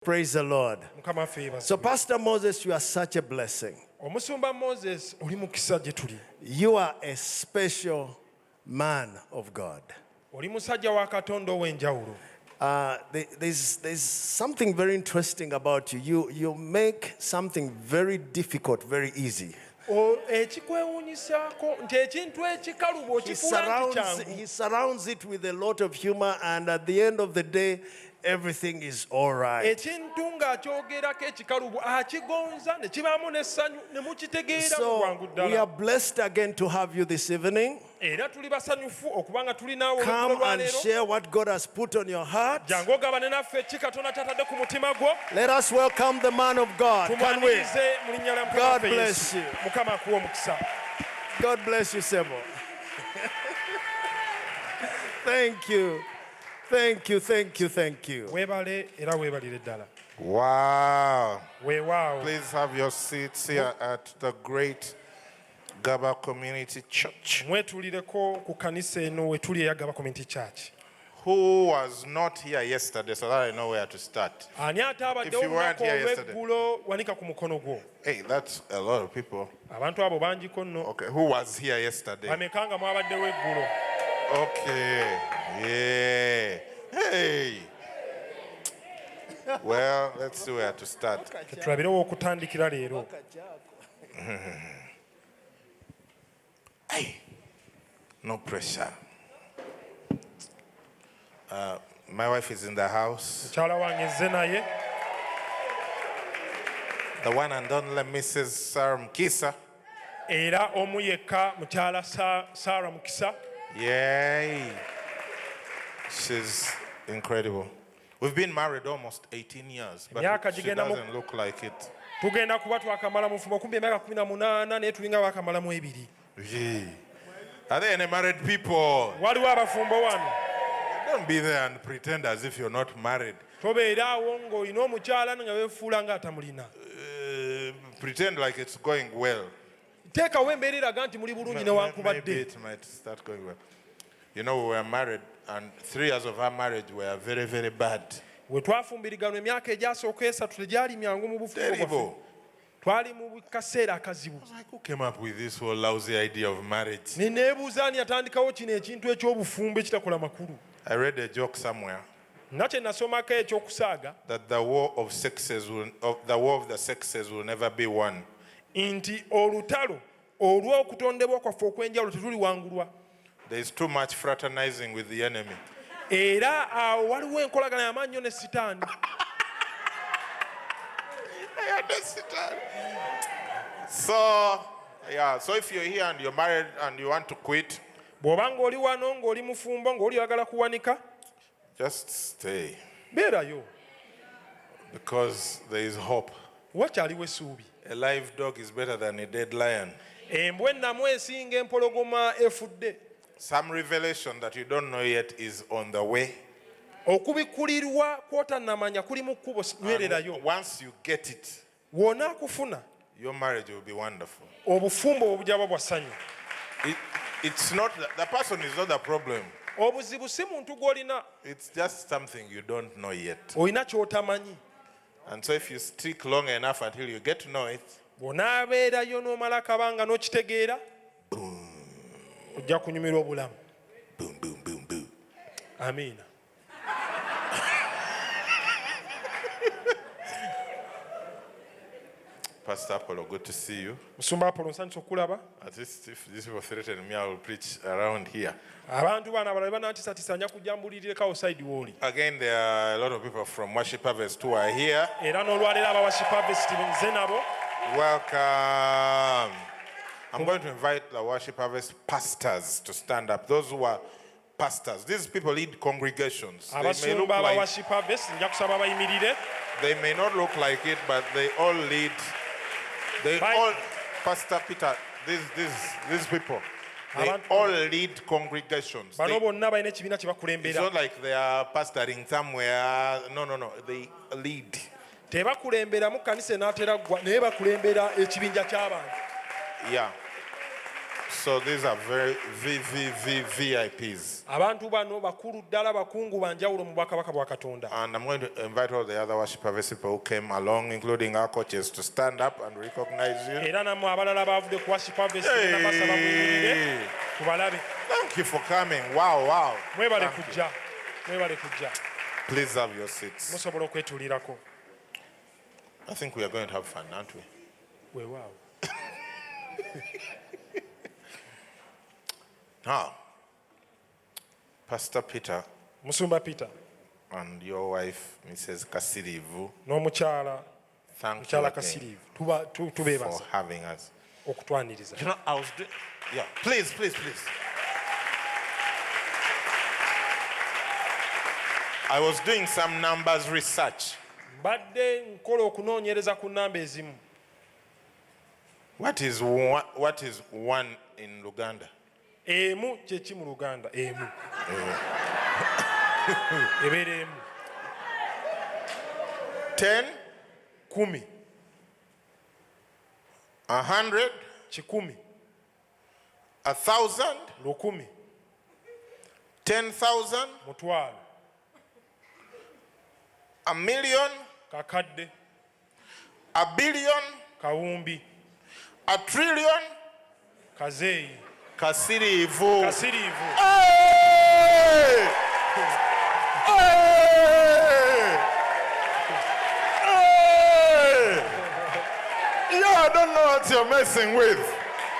Praise the Lord. So, Pastor Moses, you are such a blessing. You are a special man of God. There's something very interesting about you. You make something very difficult very easy. He surrounds it with a lot of humor, and at the end of the day, everything is all right. So we are blessed again to have you this evening. Come and share what God has put on your heart. Let us welcome the man of God. Can we? God bless you. God bless you, Sebo. Thank you. Thank you, thank you, thank you. Wow. Please have your seats here at the great Gaba Community Church. Who was not here yesterday, so that I know where to start? If you weren't here yesterday. Hey, that's a lot of people. Okay, who was here yesterday? Okay. Yeah. Hey. Well, let's see where to start. Hey. No pressure. My wife is in the house. The one and only Mrs. Sarah Mukisa. Yay. She's incredible. We've been married almost 18 years, but she doesn't look like it. Are there any married people? Don't be there and pretend as if you're not married. Pretend like it's going well. Maybe it might start going well. You know, we were married, and 3 years of our marriage were very, very bad. Terrible. I was like, who came up with this whole lousy idea of marriage? I read a joke somewhere that the war of the sexes will never be won. There is too much fraternizing with the enemy. So if you're here and you're married and you want to quit, just stay. Because there is hope. A live dog is better than a dead lion. Some revelation that you don't know yet is on the way. And once you get it, your marriage will be wonderful. It's not the person is not the problem. It's just something you don't know yet. And so if you stick long enough until you get to know it, boom. Boom, boom, boom, boom. Amen. Pastor Apollo, good to see you. At least if these people threaten me, I will preach around here. Again, there are a lot of people from Worship Harvest who are here. Welcome. I'm going to invite the Worship Harvest pastors to stand up. Those who are pastors. These people lead congregations. They may not look like it, but they all lead. Pastor Peter, these people, they all lead congregations. It's not like they are pastoring somewhere. No. They lead. Yeah. So these are very VIPs. Abantu bano bakulu ddala bakungu banjawulo mu bwakabaka bwa Katonda. And I'm going to invite all the other worship service people who came along, including our coaches, to stand up and recognize you. Era namwe abalala baavudde ku worship service n'abasaba muyimire tubalabe. Thank you for coming. Wow. Mwebale kujja. Please have your seats. Musobola okwetuulirako. I think we are going to have fun, aren't we? Weewaawo. Now, Pastor Peter Musumba Peter and your wife, Mrs. Kasirivu, n'omukyala thank you again tubeebaza for having us. okutwaniriza. You know, I was doing, please. I was doing some numbers research. Mbadde nkola okunoonyereza ku nnamba ezimu. What is one in Luganda? Emu kyeki mu Luganda? Emu. Ebeera emu. 10, 10, 100, 1,000, 1,000, 10,000, 10,000, 1,000, a million, kakadde, a billion, kawumbi, a trillion, kazeeyi, kasirivu. kasiriivu. Hey! I don't know what you're messing with.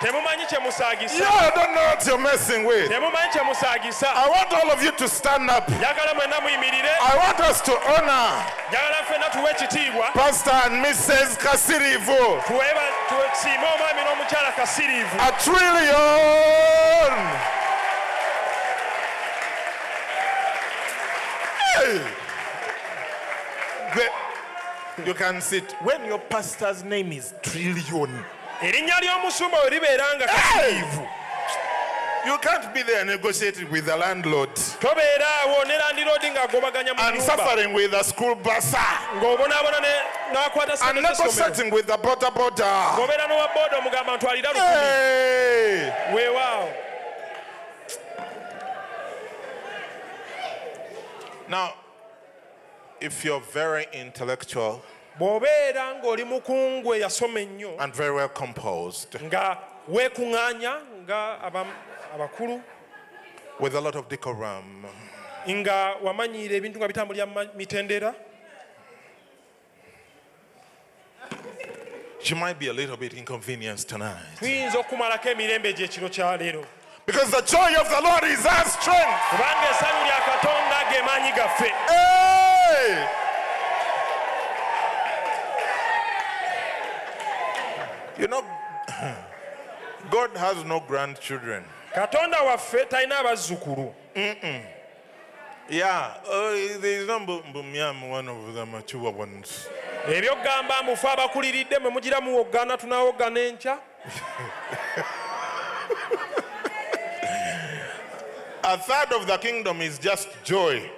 Temumanyi kye musaagisa. I don't know what you're messing with. Temumanyi kye musaagisa. I want all of you to stand up. Njagala mwenna muyimirire. I want us to honor Njagala ffenna tuwe ekitiibwa. Pastor and Mrs. Kasirivu. Tusiime omwami n'omukyala Kasiriivu. A trillion. Hey. You can sit when your pastor's name is Trillion. Erinnya ly'omusumba we libeera nga Kasiriivu. You can't be there negotiating with the landlord Tobeera awo ne landiroodi ng'agobaganya mu and nyumba. suffering with the school bursar Ng'obonaabona n'akwata and ssente z'essomero. negotiating with the border. Ng'obeera n'owa booda omugamba ntwalira 10,000. Hey! Weewaawo. Now, if you're very intellectual Bw'obeera ng'oli mukungu eyasoma ennyo and very well composed nga weekuŋŋaanya nga abakulu with a lot of decorum, nga wamanyiira ebintu nga bitambulira mitendera, she might be a little bit inconvenienced tonight. tuyinza okumalako emirembe gy'ekiro kya leero. Because the joy of the Lord is our strength. Kubanga essanyu lya Katonda ge maanyi gaffe. Hey! You know, God has no grandchildren. Katonda waffe talina abazzukulu. Yeah, there is no one of the mature ones. Ebyogamba mufe abakuliridde mwe mugira muwoggana tunawoggana enkya. A third of the kingdom is just joy.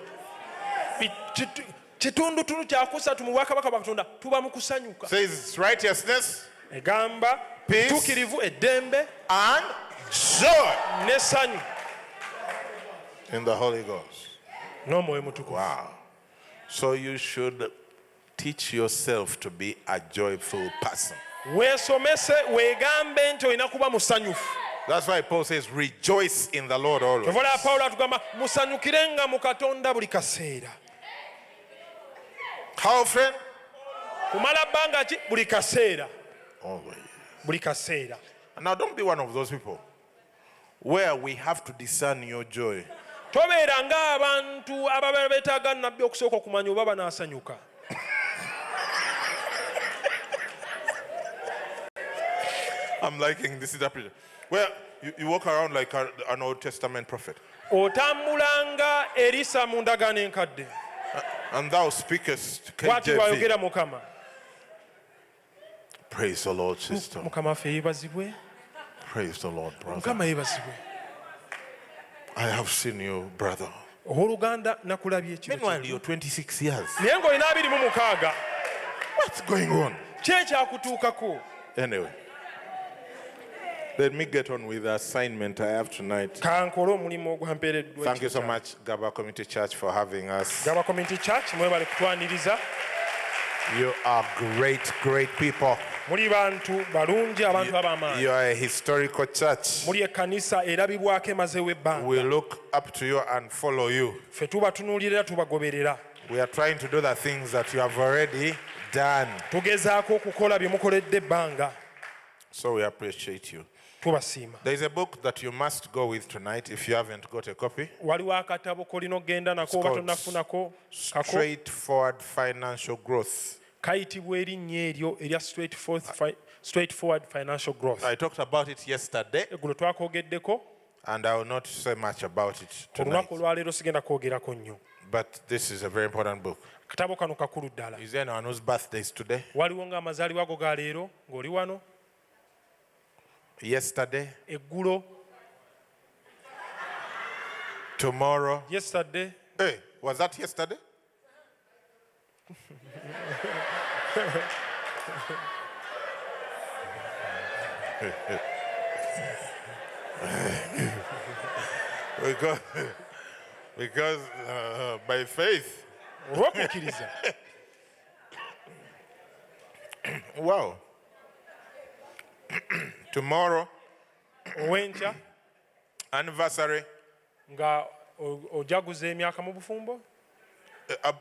Kitundutulu kyakusatu mu bwakabaka bwa Katonda tuba mu kusanyuka. Says righteousness, Egamba peace, tuukirivu, eddembe and joy n'essanyu in the Holy Ghost. n'omwoyo mutukuvu. Wow. So you should teach yourself to be a joyful person. Weesomese weegambe nti olina kuba musanyufu. That's why Paul says, rejoice in the Lord always. Kyova Pawulo atugamba musanyukirenga mu Katonda buli kaseera. How often? Kumala bbanga ki? Buli kaseera. Always. Buli kaseera. Now don't be one of those people where we have to discern your joy. Tobeera ng'abantu ababeera beetaaga nnabbi okusooka okumanya oba banaasanyuka. I'm liking this interpretation. Where you walk around like an Old Testament prophet. Otambulanga Erisa mu ndagaano enkadde. And thou speakest Bw'ati KJV. bw'ayogera Mukama. Praise the Lord, sister. Mukama waffe yeebazibwe. Praise the Lord, brother. Mukama yeebazibwe. I have seen you, brother. Owooluganda nakulabye ekiro. Meanwhile, you're 26 years. Naye ng'olina 26. What's going on? Ki ekyakutuukako? Anyway. Let me get on with the assignment I have tonight. Thank you so much, Gaba Community Church, for having us. Gaba Community Church, you are great, great people. You are a historical church. We look up to you and follow you. We are trying to do the things that you have already done. So we appreciate you. There is a book that you must go with tonight if you haven't got a copy. It's called Straightforward Financial Growth. Straightforward financial growth. I talked about it yesterday, and I will not say much about it tonight. But this is a very important book. Is there anyone whose birthday is today? Yesterday? Tomorrow? Yesterday? Hey, was that yesterday? because by faith. Wow. Tomorrow, anniversary,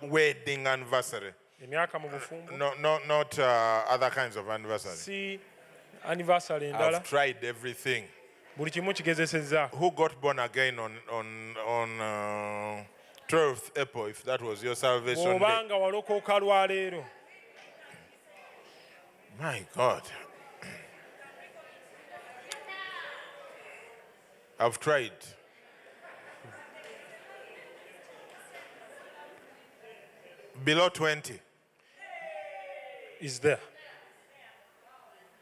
wedding anniversary. No, not other kinds of anniversary. See, anniversary. I've tried everything. Who got born again on 12th April, if that was your salvation day? My God. I've tried. Below 20. Is there?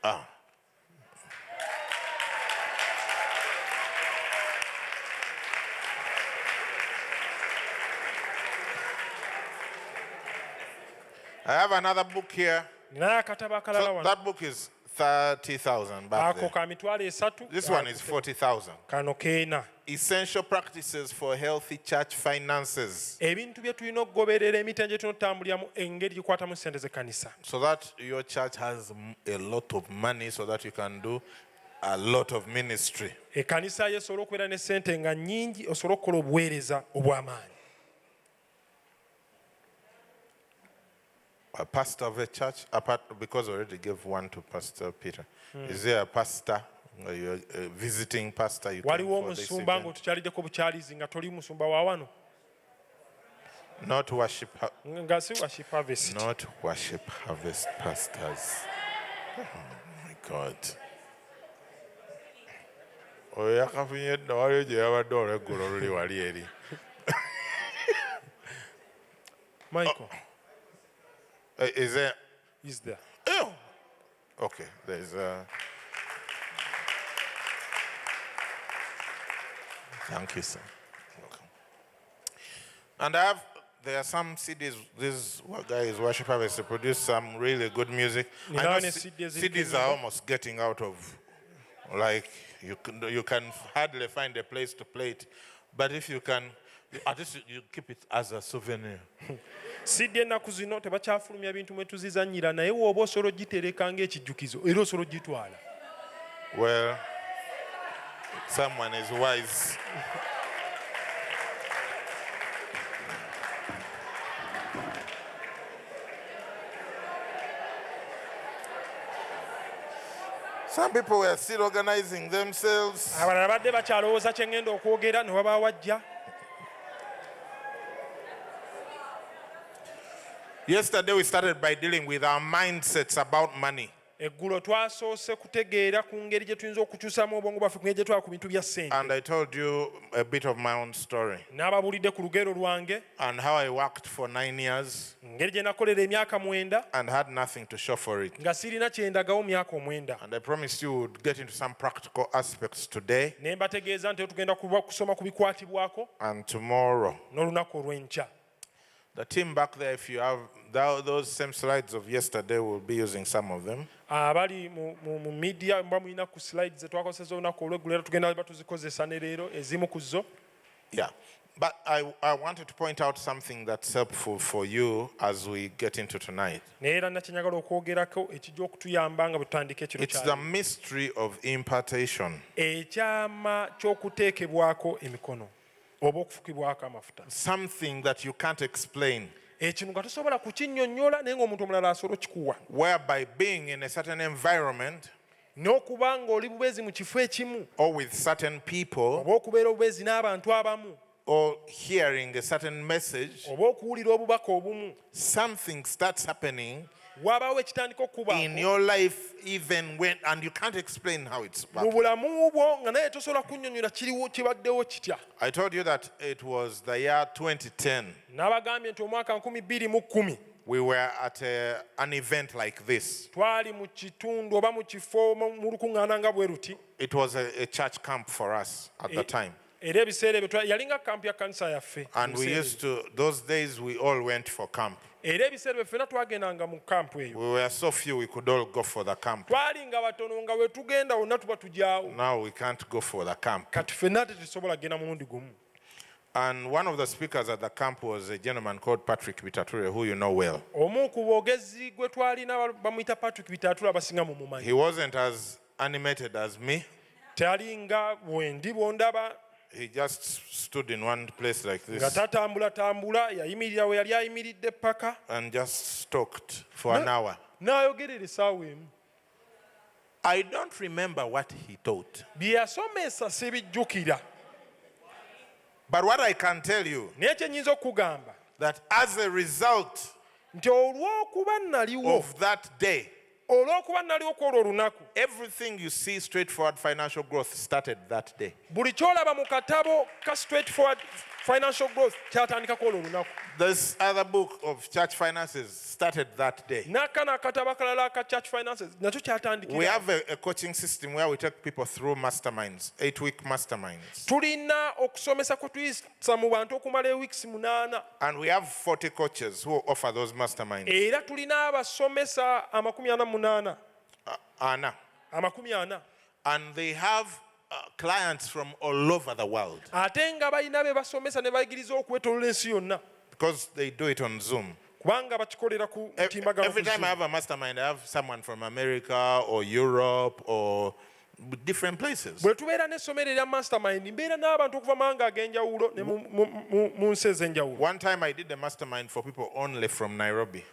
Ah. I have another book here. So that book is 30,000 back there. This one is 40,000. Essential practices for healthy church finances. So that your church has a lot of money so that you can do a lot of ministry. A pastor of a church, apart because I already gave one to Pastor Peter. Is there a pastor, a visiting pastor you can for this event? Not worship harvest. Not worship harvest pastors. Oh my God. Michael. Is there? Is there? Oh. Okay, there's Thank you, sir. Welcome. And there are some CDs. This guy is Worship Harvest to produce some really good music. I know CDs are almost getting out of, like, you can hardly find a place to play it. But if you can, at least you keep it as a souvenir. Sidde ennaku zino tebakyafulumya bintu mwe tuzizannyira naye wooba osobola ogitereka ng'ekijjukizo era osobola ogitwala. Well, someone is wise. Some people were still organizing themselves. Abalala badde bakyalowooza kye ngenda okwogera ne wabaawo ajja. Yesterday we started by dealing with our mindsets about money. Eggulo twasoose kutegeera ku ngeri gye tuyinza okukyusamu obwongo bwaffe ku ngeri gye twala ku bintu bya ssente. And I told you a bit of my own story. N'ababuulidde ku lugero lwange. And how I worked for 9 years. Ngeri gye nakolera emyaka 9. And had nothing to show for it. Nga sirina kye ndagawo myaka 9. And I promised you would get into some practical aspects today. Ne mbategeeza nti tugenda kusoma ku bikwatibwako. And tomorrow. N'olunaku olw'enkya. The team back there, if you have those same slides of yesterday, we'll be using some of them. Abali mu media mba mulina ku slides twakozesa olunaku olw'eggulo tugenda batuzikozesa ne leero ezimu ku zo. Yeah. But I wanted to point out something that's helpful for you as we get into tonight. It's the mystery of impartation. Something that you can't explain. Whereby being in a certain environment or with certain people or hearing a certain message, something starts happening in your life even when, and you can't explain how it's happening. I told you that it was the year 2010. We were at an event like this. It was a church camp for us at the time. And we used to, those days we all went for camp. We were so few we could all go for the camp. Now we can't go for the camp. And one of the speakers at the camp was a gentleman called Patrick Bitature, who you know well. He wasn't as animated as me. He just stood in one place like this and just talked for an hour. I don't remember what he taught. But what I can tell you, that as a result of that day, everything you see straightforward financial growth started that day. This other book of church finances started that day. We have a coaching system where we take people through masterminds, 8-week masterminds. And we have 40 coaches who offer those masterminds. And they have clients from all over the world. Because they do it on Zoom. Every time I have a mastermind, I have someone from America or Europe or different places. One time I did a mastermind for people only from Nairobi.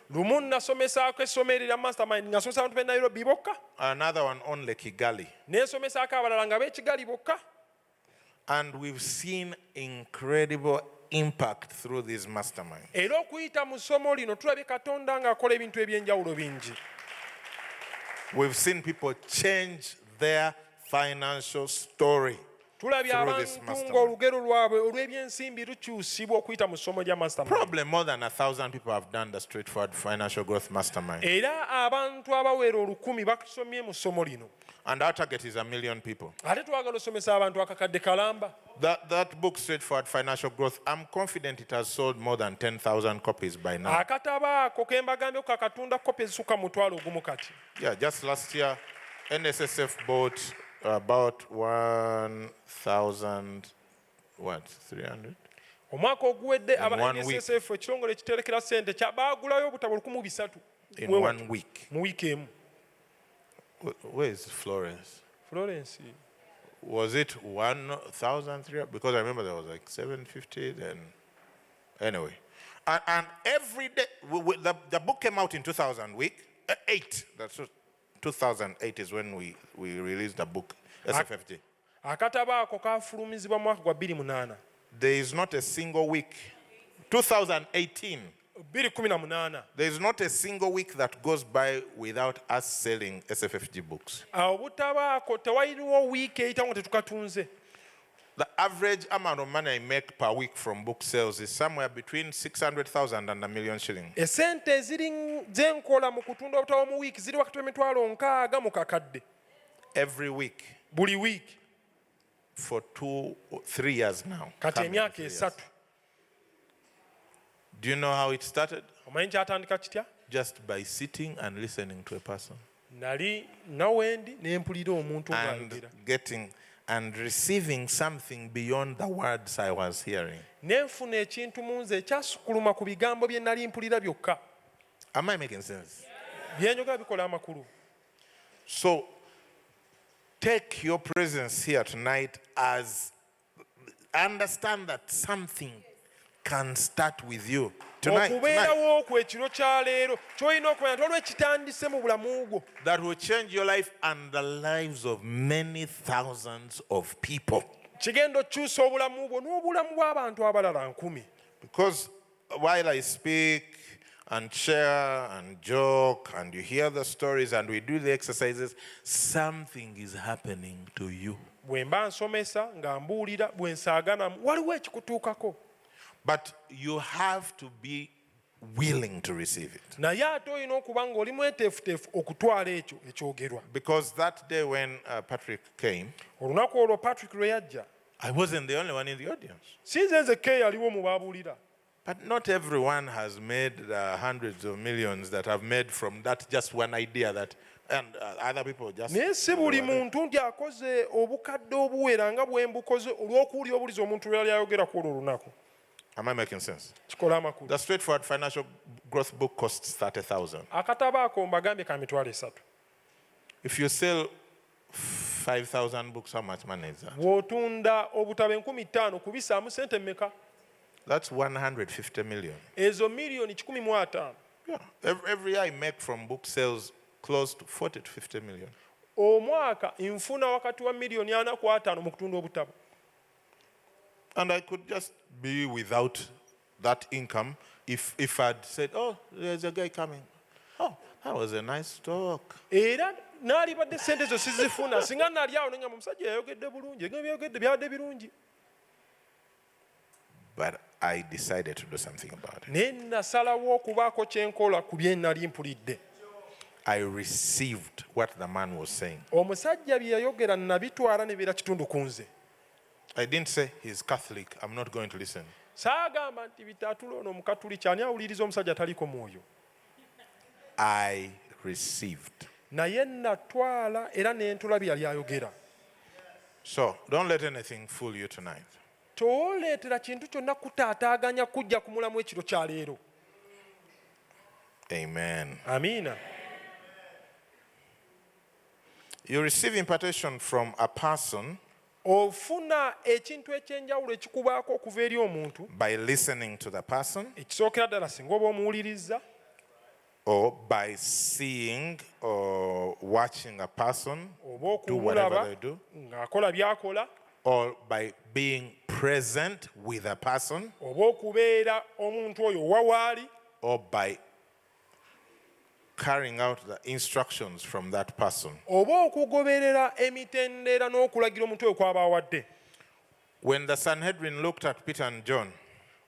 Another one only Kigali. And we've seen incredible impact through this mastermind. We've seen people change their financial story through this mastermind. Probably more than 1,000 people have done the straightforward financial growth mastermind. And our target is 1 million people. That book, Straightforward Financial Growth, I'm confident it has sold more than 10,000 copies by now. Yeah, just last year, NSSF bought about 1,300 in 1 week. Where is Florence? Was it 1,300? Because I remember there was like 750 then. Anyway. And every day, the book came out in 2008. That's 2008 is when we released the book, SFFG. There is not a single week. 2018. There is not a single week that goes by without us selling SFFG books. The average amount of money I make per week from book sales is somewhere between 600,000 and 1 million shillings. Every week. For 2 or 3 years now. Do you know how it started? Omanyi kyatandika kitya? Just by sitting and listening to a person. Nali nawendi ne mpulira omuntu and ng'ayogera. getting and receiving something beyond the words I was hearing. Ne nfuna ekintu mu nze ekyasukuluma ku bigambo bye nali mpulira byokka. Am I making sense? Byenjogera bikola amakulu. So take your presence here tonight as understand that something can start with you tonight. Okubeerawo kwe ekiro kya leero ky'olina okumanya nti olwo ekitandise mu bulamu bwo. That will change your life and the lives of many thousands of people. Kigenda okyusa obulamu bwo n'obulamu bw'abantu abalala 1000. Because while I speak and share and joke and you hear the stories and we do the exercises, something is happening to you. Bwe mba nsomesa nga mbuulira bwe nsaaganamu waliwo ekikutuukako. But you have to be willing to receive it. Naye ate olina okuba ng'oli mweteefuteefu okutwala ekyo ekyogerwa. Because that day when Patrick came, Olunaku olwo Patrick lwe yajja, I wasn't the only one in the audience. si nze nzekka eyaliwo mu baabuulira. But not everyone has made the hundreds of millions that have made from that just one idea that, and other people just... Naye si buli muntu nti akoze obukadde obuwera nga bwe mbukoze olw'okuwulira obulizi omuntu lwe yali ayogera ku olwo olunaku. Am I making sense? Kikola amakulu. The straightforward financial growth book costs 30,000. Akatabo ako mbagambye ka mitwalo 3. If you sell 5,000 books, how much money is that? Bw'otunda obutabo 5,000 kubisaamu sente mmeka? That's 150 million. Ezo miliyoni 150. Yeah. Every year I make from book sales close to 40 to 50 million. Omwaka nfuna wakati wa miliyoni 4 ku 5 mu kutunda obutabo. And I could just be without that income if I'd said, oh, there's a guy coming. Oh, that was a nice talk. Era naalibadde sente ezo sizifuna singa nali awo nenga omusajja yayogedde bulungi nga byayogedde byabadde birungi. But I decided to do something about it. Naye nasalawo okubaako kye nkola ku bye nali mpulidde. I received what the man was saying. Omusajja bye yayogera nabitwala ne biira kitundu ku nze. I didn't say he's Catholic, I'm not going to listen. Saagamba nti bitatula ono mukatuliki ani awuliriza omusajja taliko mwoyo. I received. Naye natwala era ne ntula bye yali ayogera. So don't let anything fool you tonight. Tooleetera kintu kyonna kutaataaganya kujja ku mulamu ekiro kya leero. Amen. Amiina. You receive impartation from a person Ofuna ekintu ekyenjawulo ekikubaako okuva eri omuntu by listening to the person, ekisookera ddala singa oba omuwuliriza, or by seeing or watching a person oba do whatever okumulaba they do, ng'akola by'akola, or by being present with a person, oba okubeera omuntu oyo wawaali, or by carrying out the instructions from that person. oba okugoberera emitendera n'okulagira omuntu oyo kw'aba awadde. When the Sanhedrin looked at Peter and John,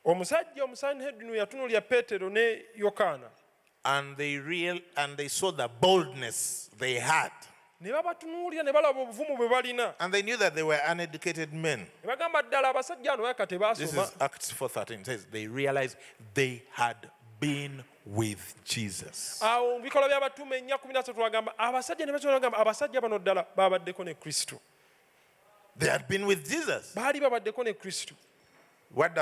Omusajja Omusanhedrin yatunuulira Peetero ne Yokaana and they saw the boldness they had, ne babatunuulira ne balaba obuvumu bwe balina, and they knew that they were uneducated men. ne bagamba ddala abasajja ano yaka This tebaasoma. is Acts 4:13. It says they realized they had been with Jesus. Awo mu bikola by'abatume 4:13 bagamba abasajja ne basobola bagamba abasajja bano ddala babaddeko ne Kristo. They had been with Jesus. Baali babaddeko ne Kristo. What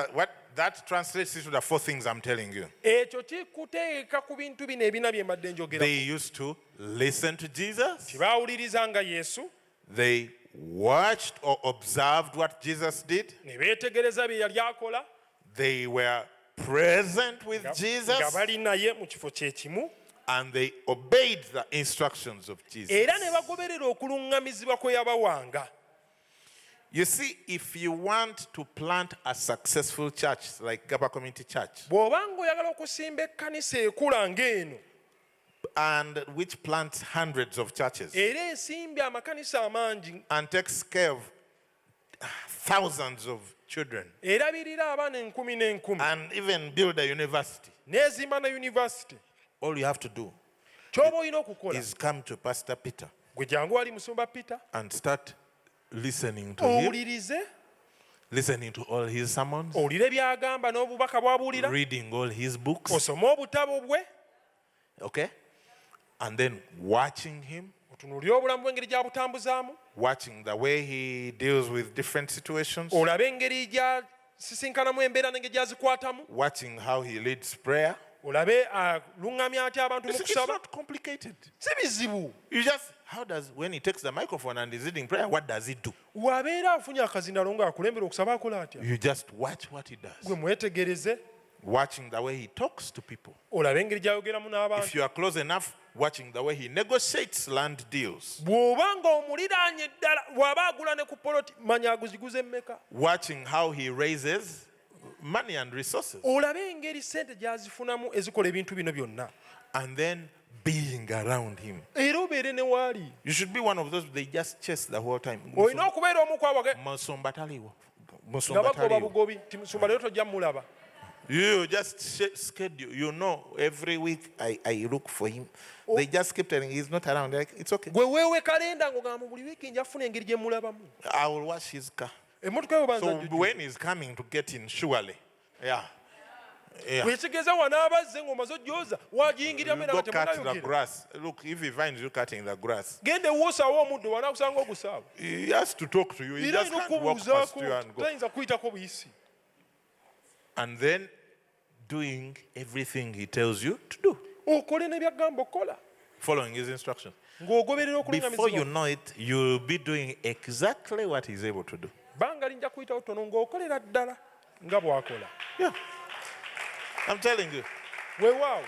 that translates into the 4 things I'm telling you. Ekyo kikuteeka ku bintu bino ebina bye mbadde njogera. They used to listen to Jesus. Tibaawulirizanga Yesu, They watched or observed what Jesus did. ne beetegereza bye yali akola, They were present with nga Jesus, bali naye mu kifo kye kimu, and they obeyed the instructions of Jesus. era ne bagoberera okuluŋŋamizibwa kwe yabawanga. You see, if you want to plant a successful church like Gaba Community Church, Bw'obanga oyagala okusimba ekkanisa ekula ng'eno, and which plants hundreds of churches era esimbye amakanisa amangi, and takes care of thousands of children, erabirira abaana 10,000 and even build a university, n'ezimba na yunivasite, all you have to do ky'oba olina okukola is come to Pastor Peter gwe jangu wali musumba Peter and start listening to him owulirize, listening to all his sermons, owulire by'agamba n'obubaka bw'abuulira, reading all his books, osome obutabo bwe, okay, and then watching him, otunuulire obulamu bw'engeri gy'abutambuzaamu, watching the way he deals with different situations, olabe engeri gy'asisinkanamu embeera n'engeri gy'azikwatamu, watching how he leads prayer. olabe aluŋŋamya atya abantu mu It's kusaba. not complicated. Si bizibu. You just, when he takes the microphone and is leading prayer, what does he do? Wabeera afunye akazindalo ng'akulembera okusaba akola atya. You just watch what he does. Gwe mwetegereze, Watching the way he talks to people. olabe engeri gy'ayogeramu If n'abantu. you are close enough, watching the way he negotiates land deals. Bw'oba ng'omuliraanye ddala, bw'aba agula ne ku poloti, manya aguziguze mmeka. Watching how he raises money and resources. Olabe engeri ssente gy'azifunamu ezikola ebintu bino byonna. And then being around him. Era obeere ne waali. You should be one of those they just chase the whole time. Olina okubeera omu ku abo Musumba taliwo. nga bagoba bugobi, ti musumba leero tojja mulaba. You just schedule. You know, every week I look for him. They just keep telling he's not around. Like, it's okay. Gwe weewe kalenda ng'ogamba buli wiiki nja kufuna engeri gye mulabamu. I will wash his car. Emmotoka yo banza So when he's coming to get in, surely. Yeah. weekigeza wanaabazze ng'omaze ojjoza wagiyingiriramu You era go nga cut the temunayogera. grass. Look, if he finds you cutting the grass, Genda ewosaawo omuddo wanaakusanga ogusaawo. he has to talk to you. He Era just alina can't walk past okubuuzaako, you and go. tayinza kuyitako buyisi. And then doing everything he tells you to do, Okole ne byagamba okola. following his instructions. Ng'ogoberera Before you okuluŋŋamizibwa. know it, you'll be doing exactly what he's able to do. Bbanga linja kuyitawo ttono ng'okolera ddala nga bw'akola. Yeah. I'm telling you, Weewaawo,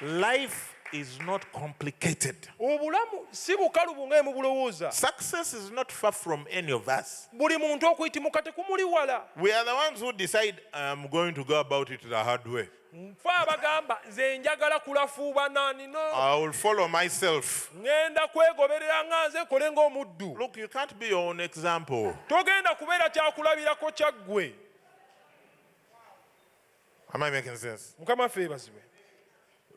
life is not complicated. obulamu si bukalubu nga emubulowooza. Success is not far from any of us. Buli muntu okuyitimuka tekumuli wala. We are the ones who decide, I'm going to go about it the hard way. Nfe abagamba nze njagala kulafuuba naani no. I will follow myself. Ngenda kwegoberera nga nze kole ng'omuddu. Look, you can't be your own example. Togenda kubeera kyakulabirako kyaggwe. Am I making sense? Mukama ffe yeebazibwe.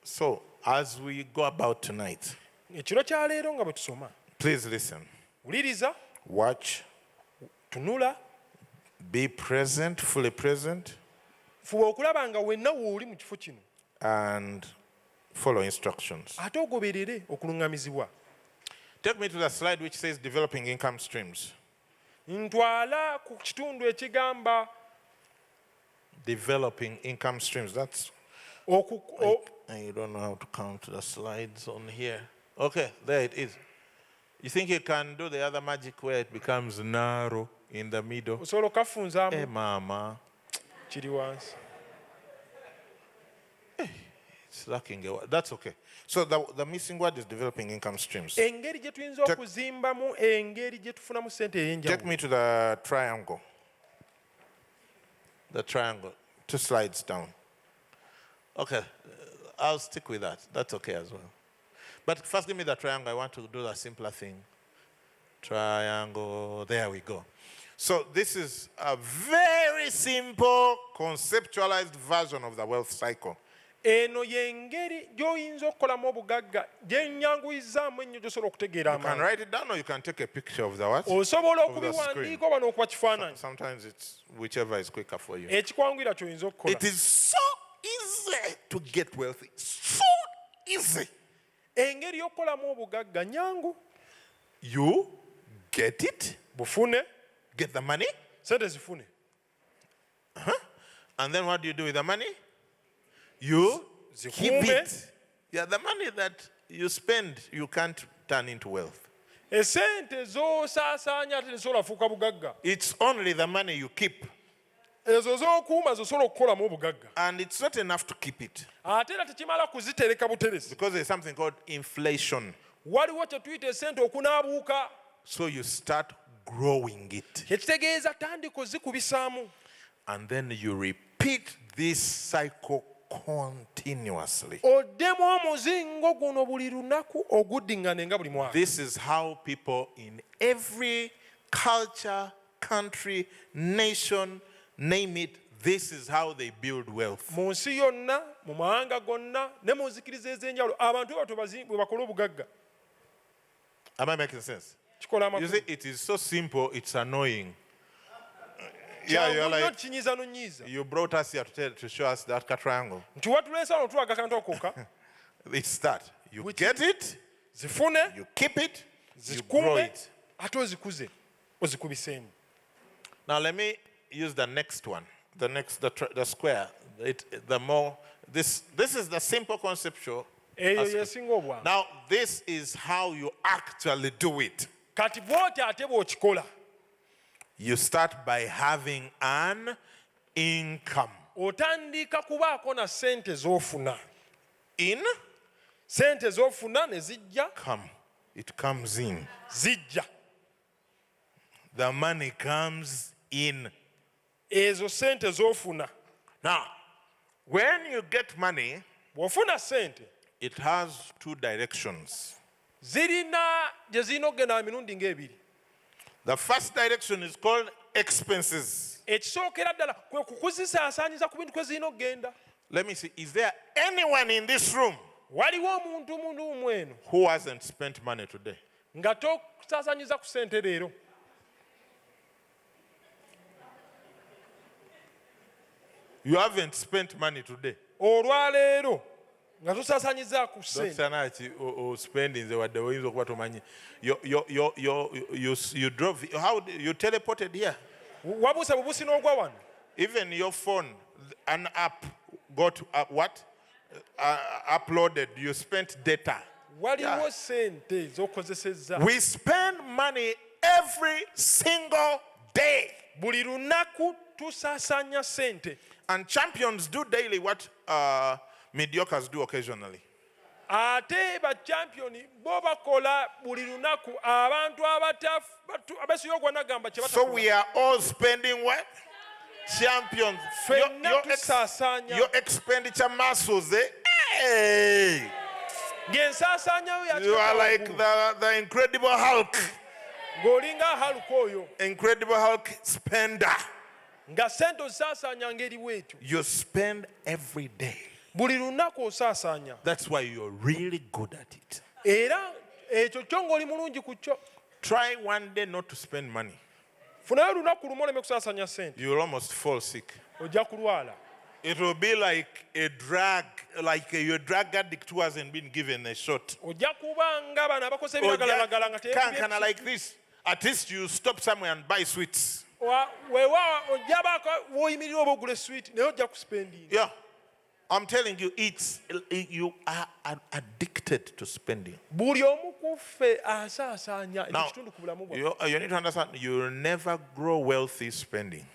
So, as we go about tonight, Ekiro kya leero nga bwe tusoma. please listen. Wuliriza, Watch, tunula, be present, fully present, fuba okulaba nga wenna w'oli mu kifo kino. and follow instructions. Ate ogoberere okuluŋŋamizibwa. Take me to the slide which says developing income streams. Ntwala ku kitundu ekigamba Developing income streams. That's, I don't know how to count the slides on here. Okay, there it is. You think you can do the other magic where it becomes narrow in the middle? osobola okafunzaamu Hey, mama. kiri wansi. It's lacking a word. That's okay. So the missing word is developing income streams. Engeri gye tuyinza okuzimbamu engeri gye tufunamu ssente Take me ey'enjawulo. to the triangle. The triangle. 2 slides down. Okay, I'll stick with that. That's okay as well. But first give me the triangle. I want to do the simpler thing. Triangle. There we go. So this is a very simple, conceptualized version of the wealth cycle. Eno y'engeri gy'oyinza okukolamu obugagga gye nnyanguyizzaamu ennyo gy'osobola okutegeera You can amangu. write it down or you can take a picture of the what? Osobola Of the screen. okubiwandiika oba n'okuba kifaananyi. Sometimes it's whichever is quicker for you. Ekikwanguira ky'oyinza okukola. It is so easy to get wealthy. So easy. Engeri y'okukolamu obugagga nyangu. You get it, Bufune, get the money, ssente zifune. and then what do you do with the money? You keep Zikuume. it. Yeah, the money that you spend, you can't turn into wealth. Essente z'osaasaanya ate tezisobola kufuuka bugagga. It's only the money you keep. Ezo z'okuuma z'osobola okukolamu obugagga. And it's not enough to keep it. Ate era tekimala kuzitereka buteresi. Because there's something called inflation. Waliwo kye tuyita essente okunaabuuka. So you start growing it. Ekitegeeza tandika ozikubisaamu. And then you repeat this cycle continuously. Oddemu omuzingo guno buli lunaku oguddiŋŋane nga buli mwaka. This is how people in every culture, country, nation, name it, this is how they build wealth. Mu nsi yonna, mu mahanga gonna, ne mu nzikiriza ez'enjawulo, abantu bwe bakola obugagga. Am I making sense? Kikola You amakulu. see, it is so simple, it's annoying. Yeah, you're like, you brought us here to show us that triangle. It's that. You get it, you keep it, you grow it. Now let me use the next one. The square. This is the simple conceptual. Now this is how you actually do it. You start by having an income. In come. It comes in. The money comes in. Now, when you get money, it has two directions. The first direction is called expenses. Let me see, is there anyone in this room who hasn't spent money today? You haven't spent money today. Don't spending the you drove. How you teleported here? Even your phone, an app got what? Uploaded. You spent data. Yeah. We spend money every single day. And champions do daily what mediocres do occasionally. So we are all spending what? Champions. Your expenditure muscles, eh? Hey. You are like the Incredible Hulk. Incredible Hulk spender. You spend every day. That's why you're really good at it. Try one day not to spend money. You will almost fall sick. It will be like a drug, like your drug addict who hasn't been given a shot. Kind of like this. At least you stop somewhere and buy sweets. Yeah. I'm telling you, you are addicted to spending. Now, you need to understand, you'll never grow wealthy spending.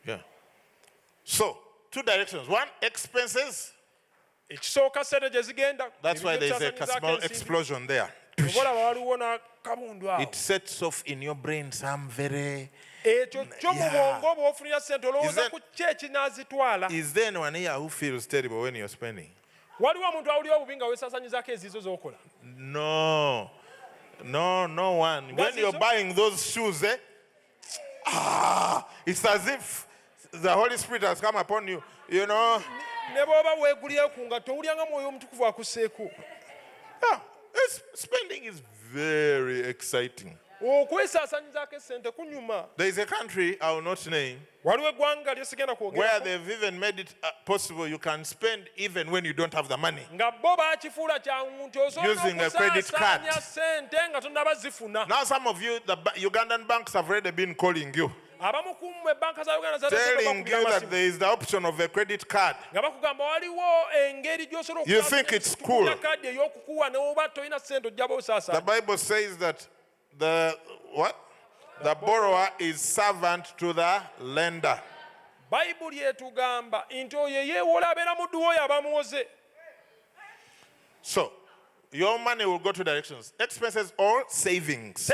Yeah. So, two directions. One, expenses. That's why there's a small explosion there. It sets off in your brain some very... Yeah. Is there anyone here who feels terrible when you're spending? No. No one. When you're buying those shoes, it's as if the Holy Spirit has come upon you. You know? Yeah. Spending is very exciting. There is a country I will not name where they've even made it possible you can spend even when you don't have the money using a credit card. Now some of you, the Ugandan banks have already been calling you, telling you that there is the option of a credit card. You think it's cool. The Bible says that the borrower is servant to the lender. So your money will go two directions: expenses or savings. The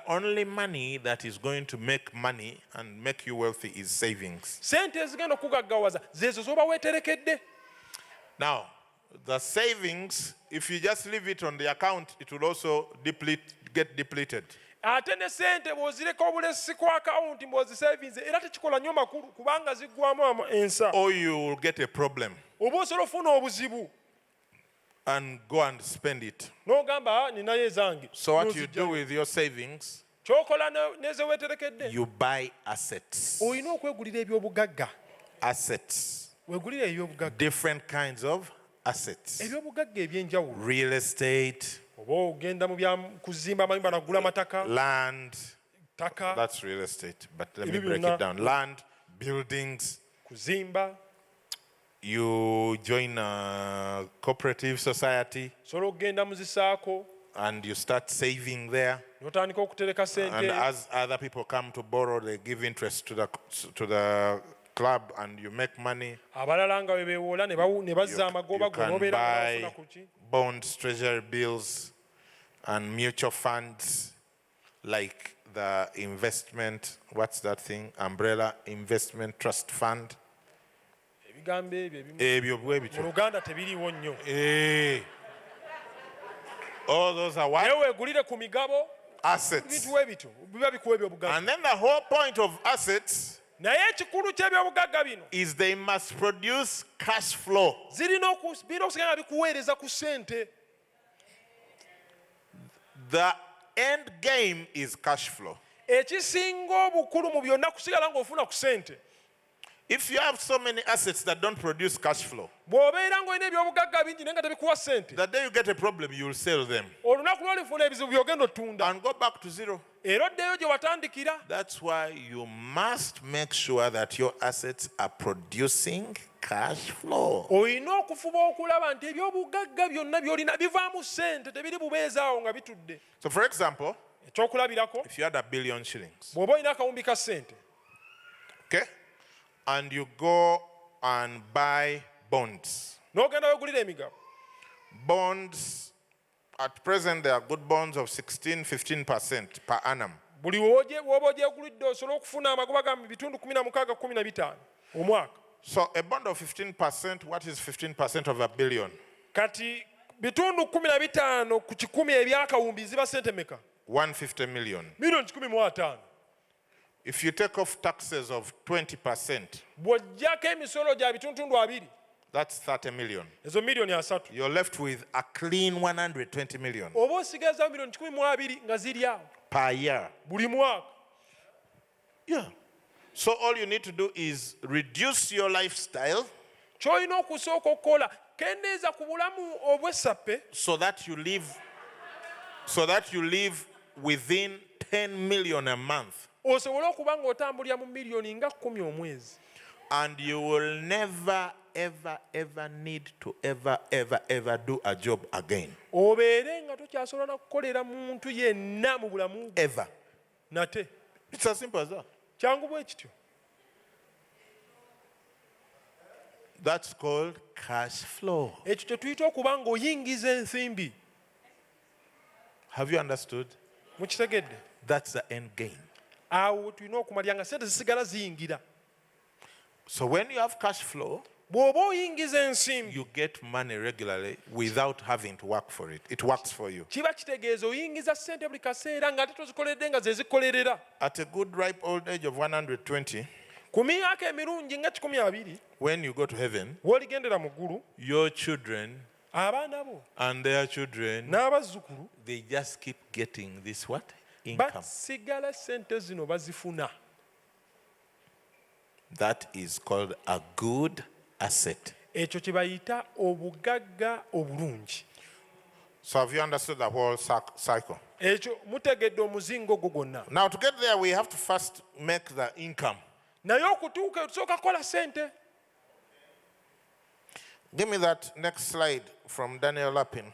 only money that is going to make money and make you wealthy is savings. Now, the savings, if you just leave it on the account, it will also get depleted. Or you will get a problem. and go and spend it. N'ogamba ninayo ezange. So what you do with your savings, Ky'okola n'ezo weeterekedde. you buy assets. Olina okwegulira eby'obugagga. Assets. Weegulira eby'obugagga. Different kinds of assets. Eby'obugagga eby'enjawulo. Real estate. Oba ogenda mu bya kuzimba amayumba n'agula amataka. Land. Taka. That's real estate. But let me break it down. Land, buildings. Kuzimba. You join a cooperative society. Sola ogenda mu zisaako. And you start saving there. N'otandika okutereka sente. And as other people come to borrow, they give interest to the club and you make money. Abalala nga bebeewoola ne bazza amagoba go n'obeera buy bonds, treasury bills, and mutual funds like the investment, what's that thing? Umbrella Investment Trust Fund. Ebigambo ebyo mu Luganda tebiriiwo nnyo. All those are what? Weegulire ku migabo. Assets. Biba bikuwa ebyobugagga. And then the whole point of assets naye ekikulu ky'ebyobugagga bino is they must produce cash flow. Birina okusigala nga bikuweereza ku ssente. The end game is cash flow. Ekisinga obukulu mu byonna kusigala ng'ofuna ku ssente. If you have so many assets that don't produce cash flow, bw'obeera ng'olina ebyobugagga bingi naye nga tebikuwa ssente, the day you get a problem, you will sell them olunaku lw'olifuna ebizibu by'ogenda ottunda and go back to zero. era oddeyo gye watandikira. That's why you must make sure that your assets are producing cash flow. Olina okufuba okulaba nti ebyobugagga byonna by'olina bivaamu ssente, tebiri bubeezaawo nga bitudde. So for example, ekyokulabirako, if you had $1 billion shillings, bw'oba olina akawumbi ka ssente, okay, and you go and buy bonds. n'ogenda weegulira emigabo. Bonds, at present they are good bonds of 16-15% per annum. Buli w'oba ogyegulidde osobola okufuna amagoba ga bitundu 16-15 omwaka. So a bond of 15%, what is 15% of $1 billion? Kati bitundu 15 ku 10 ebyakawumbi ziba ssente meka? 150 million. Milioni 15. If you take off taxes of 20%, bw'oggyako emisolo gya bitundu 20, that's 30 million. ezo milioni 3. You're left with a clean 120 million oba osigaza milioni 12 nga ziri awo per year. buli mwaka. Yeah. So all you need to do is reduce your lifestyle ky'olina okusooka okukola kendeeza ku bulamu obw'essappe so that you live within 10 million a month. osobole okuba ng'otambulira mu milioni nga 10 omwezi. And you will never, ever need to ever do a job again. Obeere nga tokyasobola na kukolera muntu yenna mu bulamu Ever. nate. It's as simple as that. Kyangu bwe kityo. That's called cash flow. Ekyo kye tuyita okuba ng'oyingiza ensimbi. Have you understood? Mukitegedde? That's the end game. Awo tulina okumalira nga ssente zisigala ziyingira. So when you have cash flow, bw'oba oyingiza ensimbi, you get money regularly without having to work for it. It works for you. kiba kitegeeza oyingiza ssente buli kaseera nga ate tozikoledde nga ze zikolerera. At a good ripe old age of 120, ku myaka emirungi nga 20, when you go to heaven, w'oligendera mu ggulu, your children abaana bo and their children, n'abazzukulu they just keep getting this what? Income. basigala ssente zino bazifuna. That is called a good asset. Ekyo kye bayita obugagga obulungi. So have you understood the whole cycle? Ekyo mutegedde omuzingo gwo gwonna. Now to get there, we have to first make the income. Naye okutuuka tusooka kukola ssente. Give me that next slide from Daniel Lapin.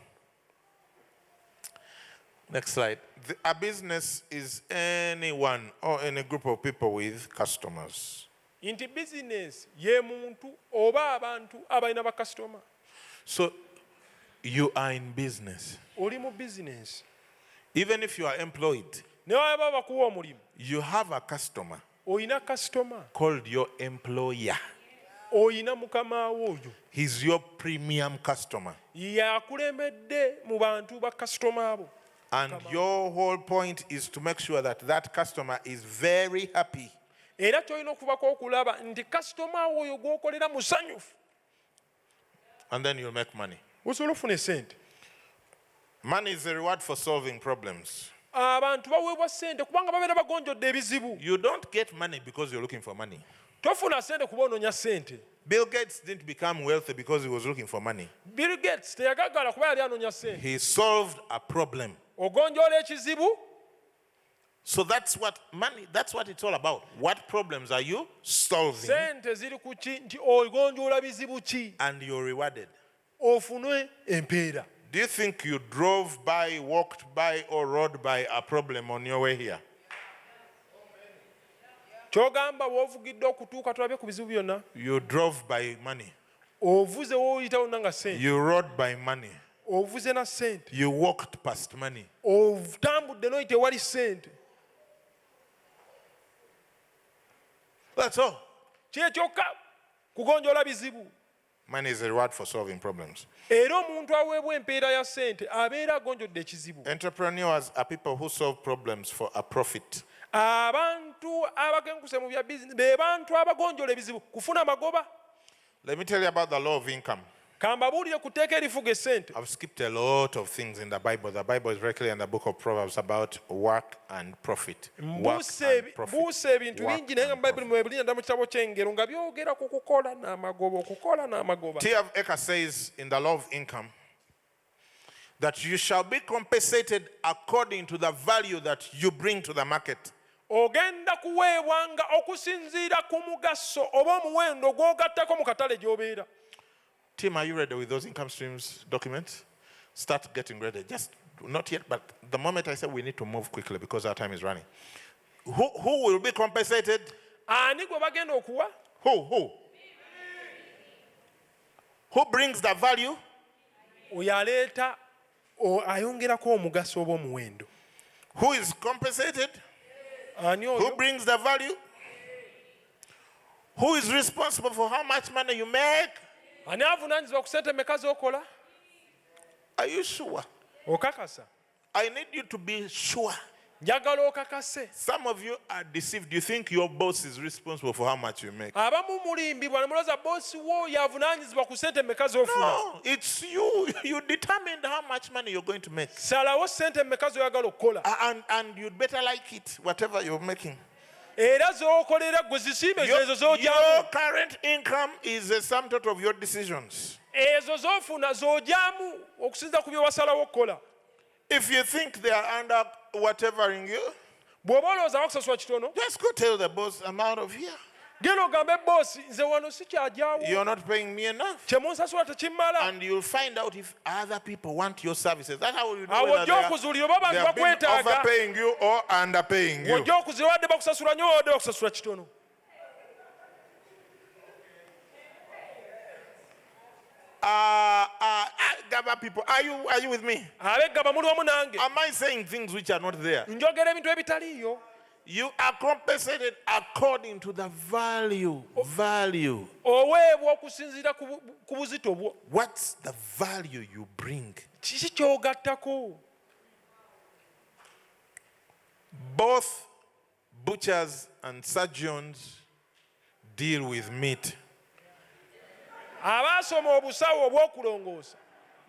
Next slide. A business is anyone or any group of people with customers. Nti business ye muntu oba abantu abalina bakasitoma. So you are in business. Oli mu business. Even if you are employed, ne baba bakuwa omulimu, you have a customer oyina customer called your employer. Oyina mukama oyo. He's your premium customer. Yakulembedde mu bantu ba customer abo. And your whole point is to make sure that that customer is very happy. Era kyolina okubako okulaba nti customer oyo gw'okolera musanyufu. And then you'll make money. osobola ofuna esente. Money is a reward for solving problems. Abantu baweebwa sente kubanga babeera bagonjodde ebizibu. You don't get money because you're looking for money. Tofuna sente kuba onoonya sente. Bill Gates didn't become wealthy because he was looking for money. Bill Gates teyagaggala kuba yali anoonya sente. He solved a problem. Ogonjoola ekizibu. So that's what it's all about. What problems are you solving? Sente ziri ku ki nti ogonjoola bizibu ki? And you're rewarded. Ofune empeera. Do you think you drove by, walked by, or rode by a problem on your way here? Kyogamba w'ovugidde okutuuka tulabye ku bizibu byonna. You drove by money. Ovuze w'oyitawo nanga sente. You rode by money. Ovuze na sente. You walked past money. Otambudde n'oyita ewali sente. That's all. Kye kyokka kugonjoola bizibu. Money is a reward for solving problems. Era omuntu aweebwa empeera ya sente abeera agonjodde ekizibu. Entrepreneurs are people who solve problems for a profit. Abantu abakenguse mu bya bizinesi be bantu abagonjola ebizibu kufuna magoba. Let me tell you about the law of income. Kambabuulire ku tteeka erifuga esente. I've skipped a lot of things in the Bible. The Bible is very clear in the book of Proverbs about work and profit. Mbuuse ebintu bingi naye nga mu Bayibuli mwe buli mu kitabo ky'engero nga byogera ku kukola n'amagoba. T.F. Ecker says in the law of income that you shall be compensated according to the value that you bring to the market. Ogenda kuweebwanga okusinziira ku mugaso oba omuwendo gw'ogattako mu katale gy'obeera. Tim, are you ready with those income streams documents? Start getting ready. Just not yet, but the moment I say we need to move quickly because our time is running. Who will be compensated? Ani gwe bagenda okuwa? Who? Who brings the value? Oyo aleeta ayongerako omugaso oba omuwendo. Who is compensated? Ani oyo? Who brings the value? Who is responsible for how much money you make? Ani avunaanyizibwa ku ssente mmeka z'okola? Are you sure? Okakasa. I need you to be sure. Njagala okakase. Some of you are deceived. You think your boss is responsible for how much you make. Abamu mulimbibwa ne mulowooza boosi wo yavunaanyizibwa ku ssente mmeka z'ofuna. No, it's you. You determined how much money you're going to make. Salawo ssente mmeka z'oyagala okukola. And you'd better like it, whatever you're making. Era z'okolera gwe zisiime ezo z'ogyamu. Your current income is a sum total of your decisions. Ezo z'ofuna z'ogyamu okusinziira ku bye wasalawo okukola. If you think they are under whatevering you, bw'oba olowooza bakusasula kitono, just go tell the boss, I'm out of here. Genda ogambe boosi nze wano sikyajyawo. You're not paying me enough. Kye munsasula tekimmala. And you'll find out if other people want your services. That's how you know Awo whether ojja okuzuulira oba they abantu have been bakwetaaga. overpaying you or underpaying you. Ojja okuzuulira wadde bakusasula nnyo wadde bakusasula kitono. Gaba people, are you with me? Ab'eggaba muli wamu nange. Am I saying things which are not there? Njogera ebintu ebitaliiyo. You are compensated according to the value. Oweebwa okusinziira ku buzito bwo. What's the value you bring? Kiki ky'ogattako? Both butchers and surgeons deal with meat. Abaasoma obusawo obw'okulongoosa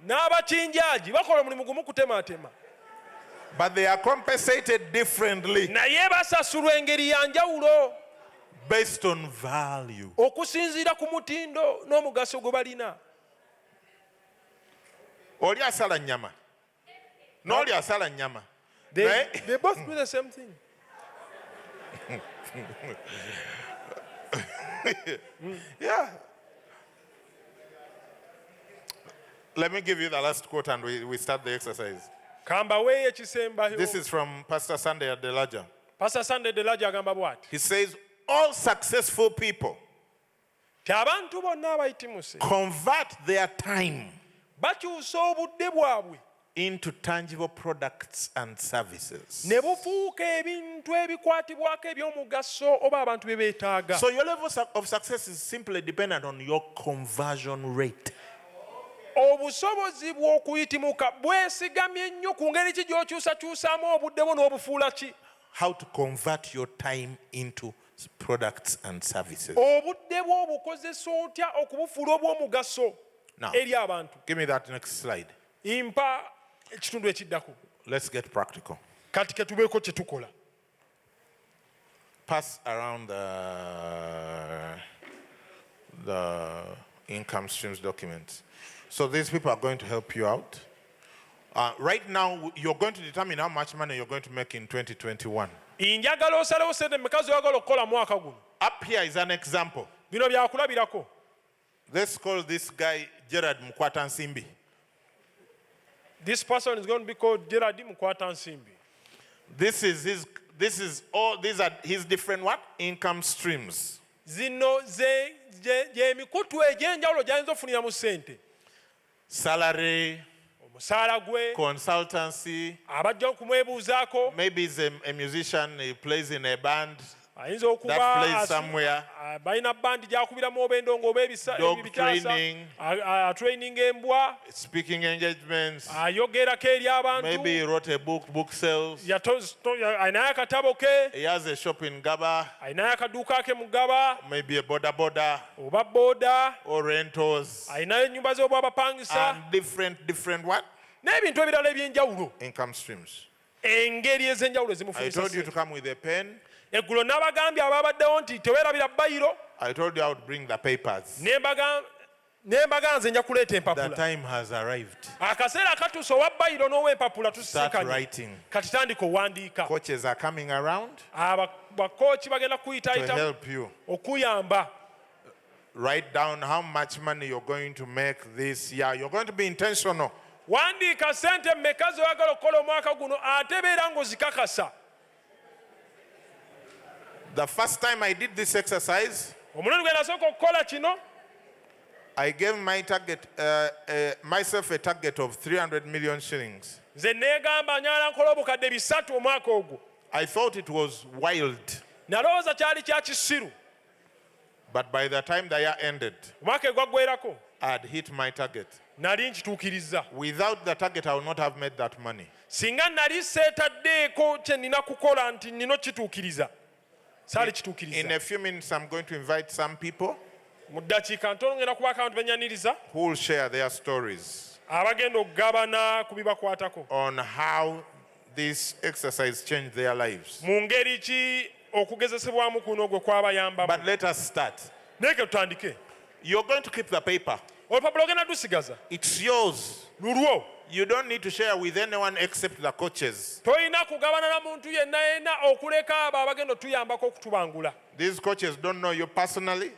n'abakinjaaji bakola omulimu gumu kutematema. But they are compensated differently. Naye basasulwa engeri ya njawulo. Based on value. Okusinziira ku mutindo n'omugaso gwe balina. Oli asala nnyama. N'oli asala nnyama. They both do the same thing. Yeah. Let me give you the last quote and we start the exercise. Kambaweeyo ekisembayo. This is from Pastor Sunday Adelaja. Pastor Sunday Adelaja agamba bw'ati. He says, all successful people Abantu bonna abayitimuse convert their time bakyusa obudde bwabwe into tangible products and services. ne bufuuka ebintu ebikwatibwako eby'omugaso oba abantu bye beetaaga. So your level of success is simply dependent on your conversion rate. Obusobozi bw'okuyitimuka bwesigamye nnyo ku ngeri ki gy'okyusakyusaamu obudde bwo n'obufuula ki. How to convert your time into products and services. Obudde bwo obukozesa otya okubufuula obw'omugaso. Now, eri abantu. give me that next slide. Impa ekitundu ekiddako. Let's get practical. Kati ketubeeko kye tukola. Pass around the income streams documents. So these people are going to help you out. Right now, you're going to determine how much money you're going to make in 2021. Up here is an example. Let's call this guy Gerard Mukwatansimbi. This person is going to be called Gerard Mukwatansimbi. These are his different what? Income streams. Salary, consultancy, maybe he's a musician, he plays in a band that plays somewhere. Dog training, speaking engagements. Maybe he wrote a book sales. He has a shop in Gaba. Maybe a boda or rentals. And different what? Income streams. I told you to come with a pen. I told you I would bring the papers. The time has arrived. Start writing. Coaches are coming around to help you. Write down how much money you're going to make this year. You're going to be intentional. The first time I did this exercise, I gave my target, myself a target of 300 million shillings. I thought it was wild. But by the time the year ended, I had hit my target. Without the target, I would not have made that money. In a few minutes, I'm going to invite some people who will share their stories on how this exercise changed their lives. But let us start. You're going to keep the paper. It's yours. You don't need to share with anyone except the coaches. These coaches don't know you personally,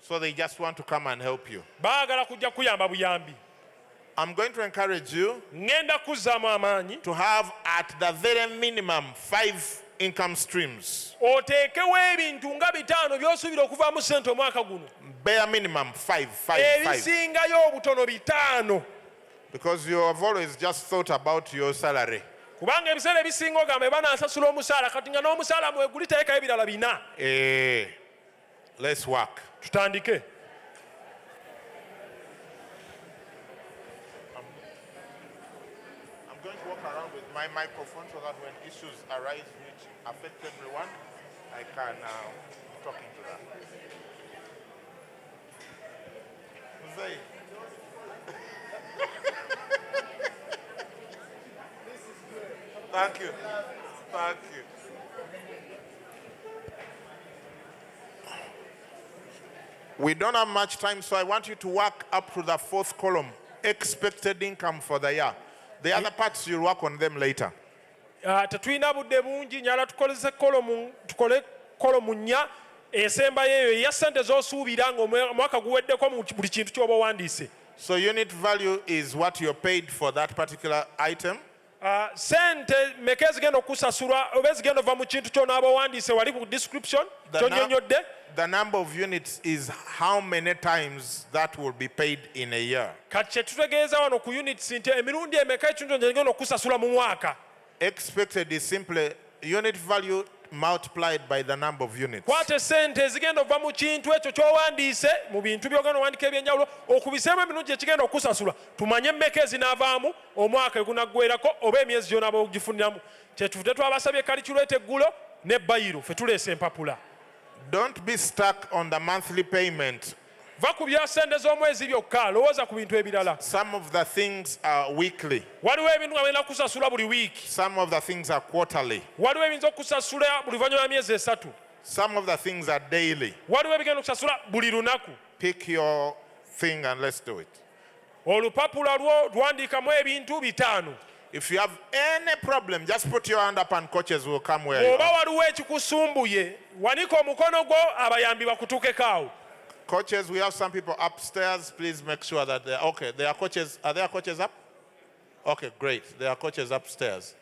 so they just want to come and help you. I'm going to encourage you to have at the very minimum 5 income streams. Bare minimum 5. Because you have always just thought about your salary. Let's work. I'm going to walk around with my microphone so that when issues arise which affect everyone, I can talk into that. Thank you. We don't have much time, so I want you to work up to the 4th column, expected income for the year. The other parts, you'll work on them later. So unit value is what you're paid for that particular item. The number of units is how many times that will be paid in a year. Expected is simply unit value multiplied by the number of units. Don't be stuck on the monthly payment. va ku bya sente z'omwezi byokka lowooza ku bintu ebirala. Some of the things are weekly. Waliwo ebintu nga balina kusasula buli wiiki. Some of the things are quarterly. Waliwo ebiyinza okusasula buli luvannyuma lwa myezi esatu. Some of the things are daily. Waliwo ebigenda okusasula buli lunaku. Pick your thing and let's do it. Olupapula lwo lwandiikamu ebintu bitaano. If you have any problem, just put your hand up and coaches will come where you Oba are. waliwo ekikusumbuye wanika omukono gwo abayambi bakutuukeko awo. Coaches, we have some people upstairs. Please make sure that they're okay. There are coaches. Are there coaches up? Okay, great. There are coaches upstairs.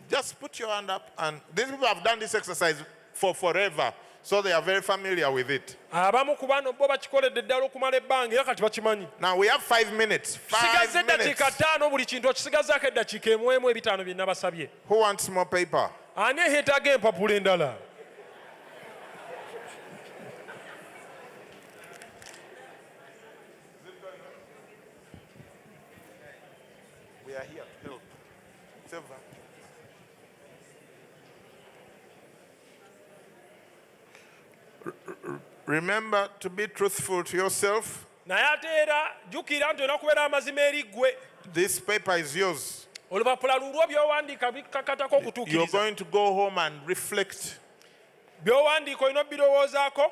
Just put your hand up. And these people have done this exercise for forever, so they are very familiar with it. Abamu ku bano bo bakikoledde ddala okumala ebbanga era kati bakimanyi. Now we have 5 minutes. 5 Sigaze minutes. eddakiika ttaano buli kintu okisigazaako eddakiika emu emu ebitaano bye nabasabye. Who wants more paper? Ani eyeetaaga empapula endala? We are here to help. Silver. Remember to be truthful to yourself. Naye ate era jjukira nti olina kubeera amazima eri ggwe. This paper is yours. Olupapula lulwo by'owandiika bikakatako You're okutuukiriza. going to go home and reflect. By'owandiika olina obirowoozaako.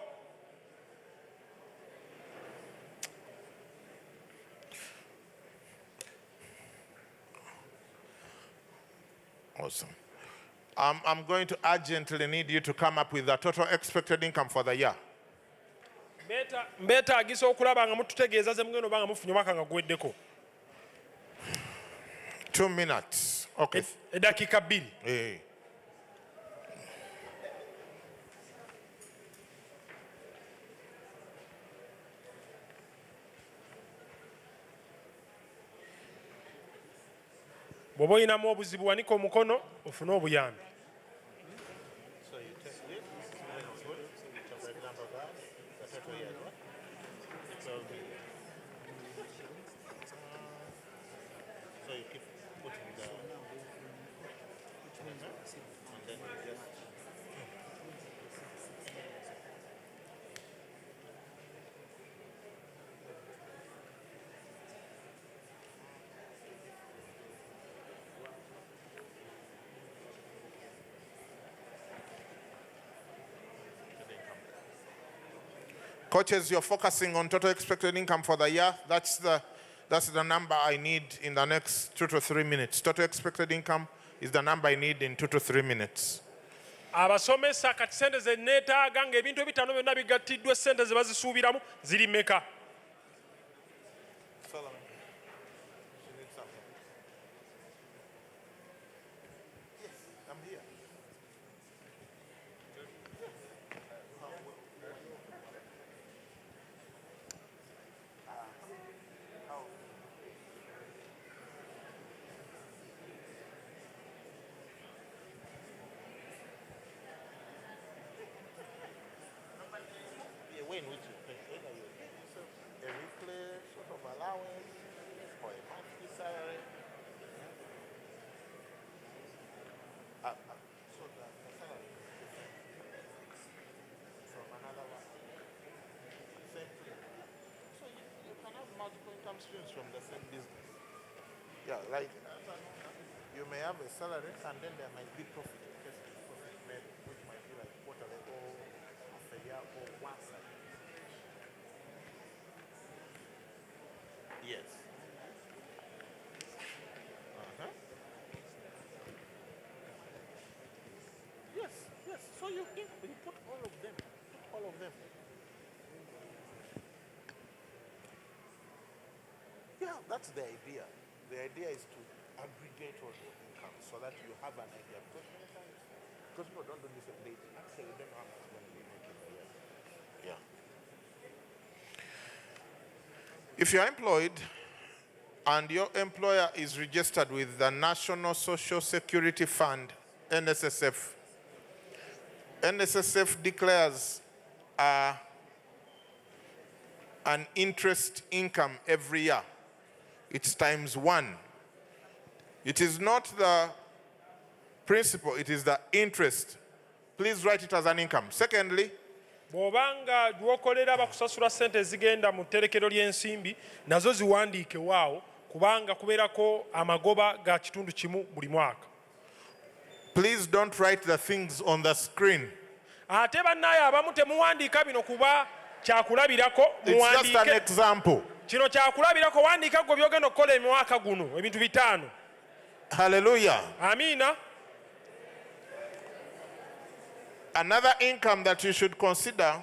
Awesome. I'm going to urgently need you to come up with the total expected income for the year. Mbeetaagisa okulaba nga mututegeeza ze mugenda oba nga mufunye omwaka nga guweddeko. 2 minutes. Okay. Eddakiika 2. Hey. Bw'oba olinamu obuzibu wanika omukono ofune obuyambi. Coaches, you're focusing on total expected income for the year. That's the number I need in the next 2 to 3 minutes. Total expected income is the number I need in 2 to 3 minutes. Abasomesa kati sente ze neetaaga ng'ebintu ebitaano byonna bigattiddwa sente ze bazisuubiramu ziri mmeka? Way in which you pay, either you pay yourself a weekly sort of allowance or a monthly salary. So the salary is different from another one. Same thing. So you can have multiple income streams from the same business. Yeah, like you may have a salary and then there might be profit made, which might be like quarterly or half a year or once a year. Yes. Yes. So you put all of them. Yeah, that's the idea. The idea is to aggregate all the income so that you have an idea. Because many times, because people don't do this, they actually don't know how much money they make in a year. Yeah. If you're employed and your employer is registered with the National Social Security Fund, NSSF, NSSF declares an interest income every year. It's ×1. It is not the principal, it is the interest. Please write it as an income. Secondly, bw'obanga lwokolera bakusasula ssente ezigenda mu tterekero ly'ensimbi nazo ziwandiike waawo kubanga kubeerako amagoba ga kitundu kimu buli mwaka. Please don't write the things on the screen. Ate bannaayo abamu temuwandiika bino kuba kyakulabirako. It's just an example. Kino kyakulabirako, wandiika gwe byogenda okukola emyaka guno ebintu 5. Hallelujah. Amiina. Another income that you should consider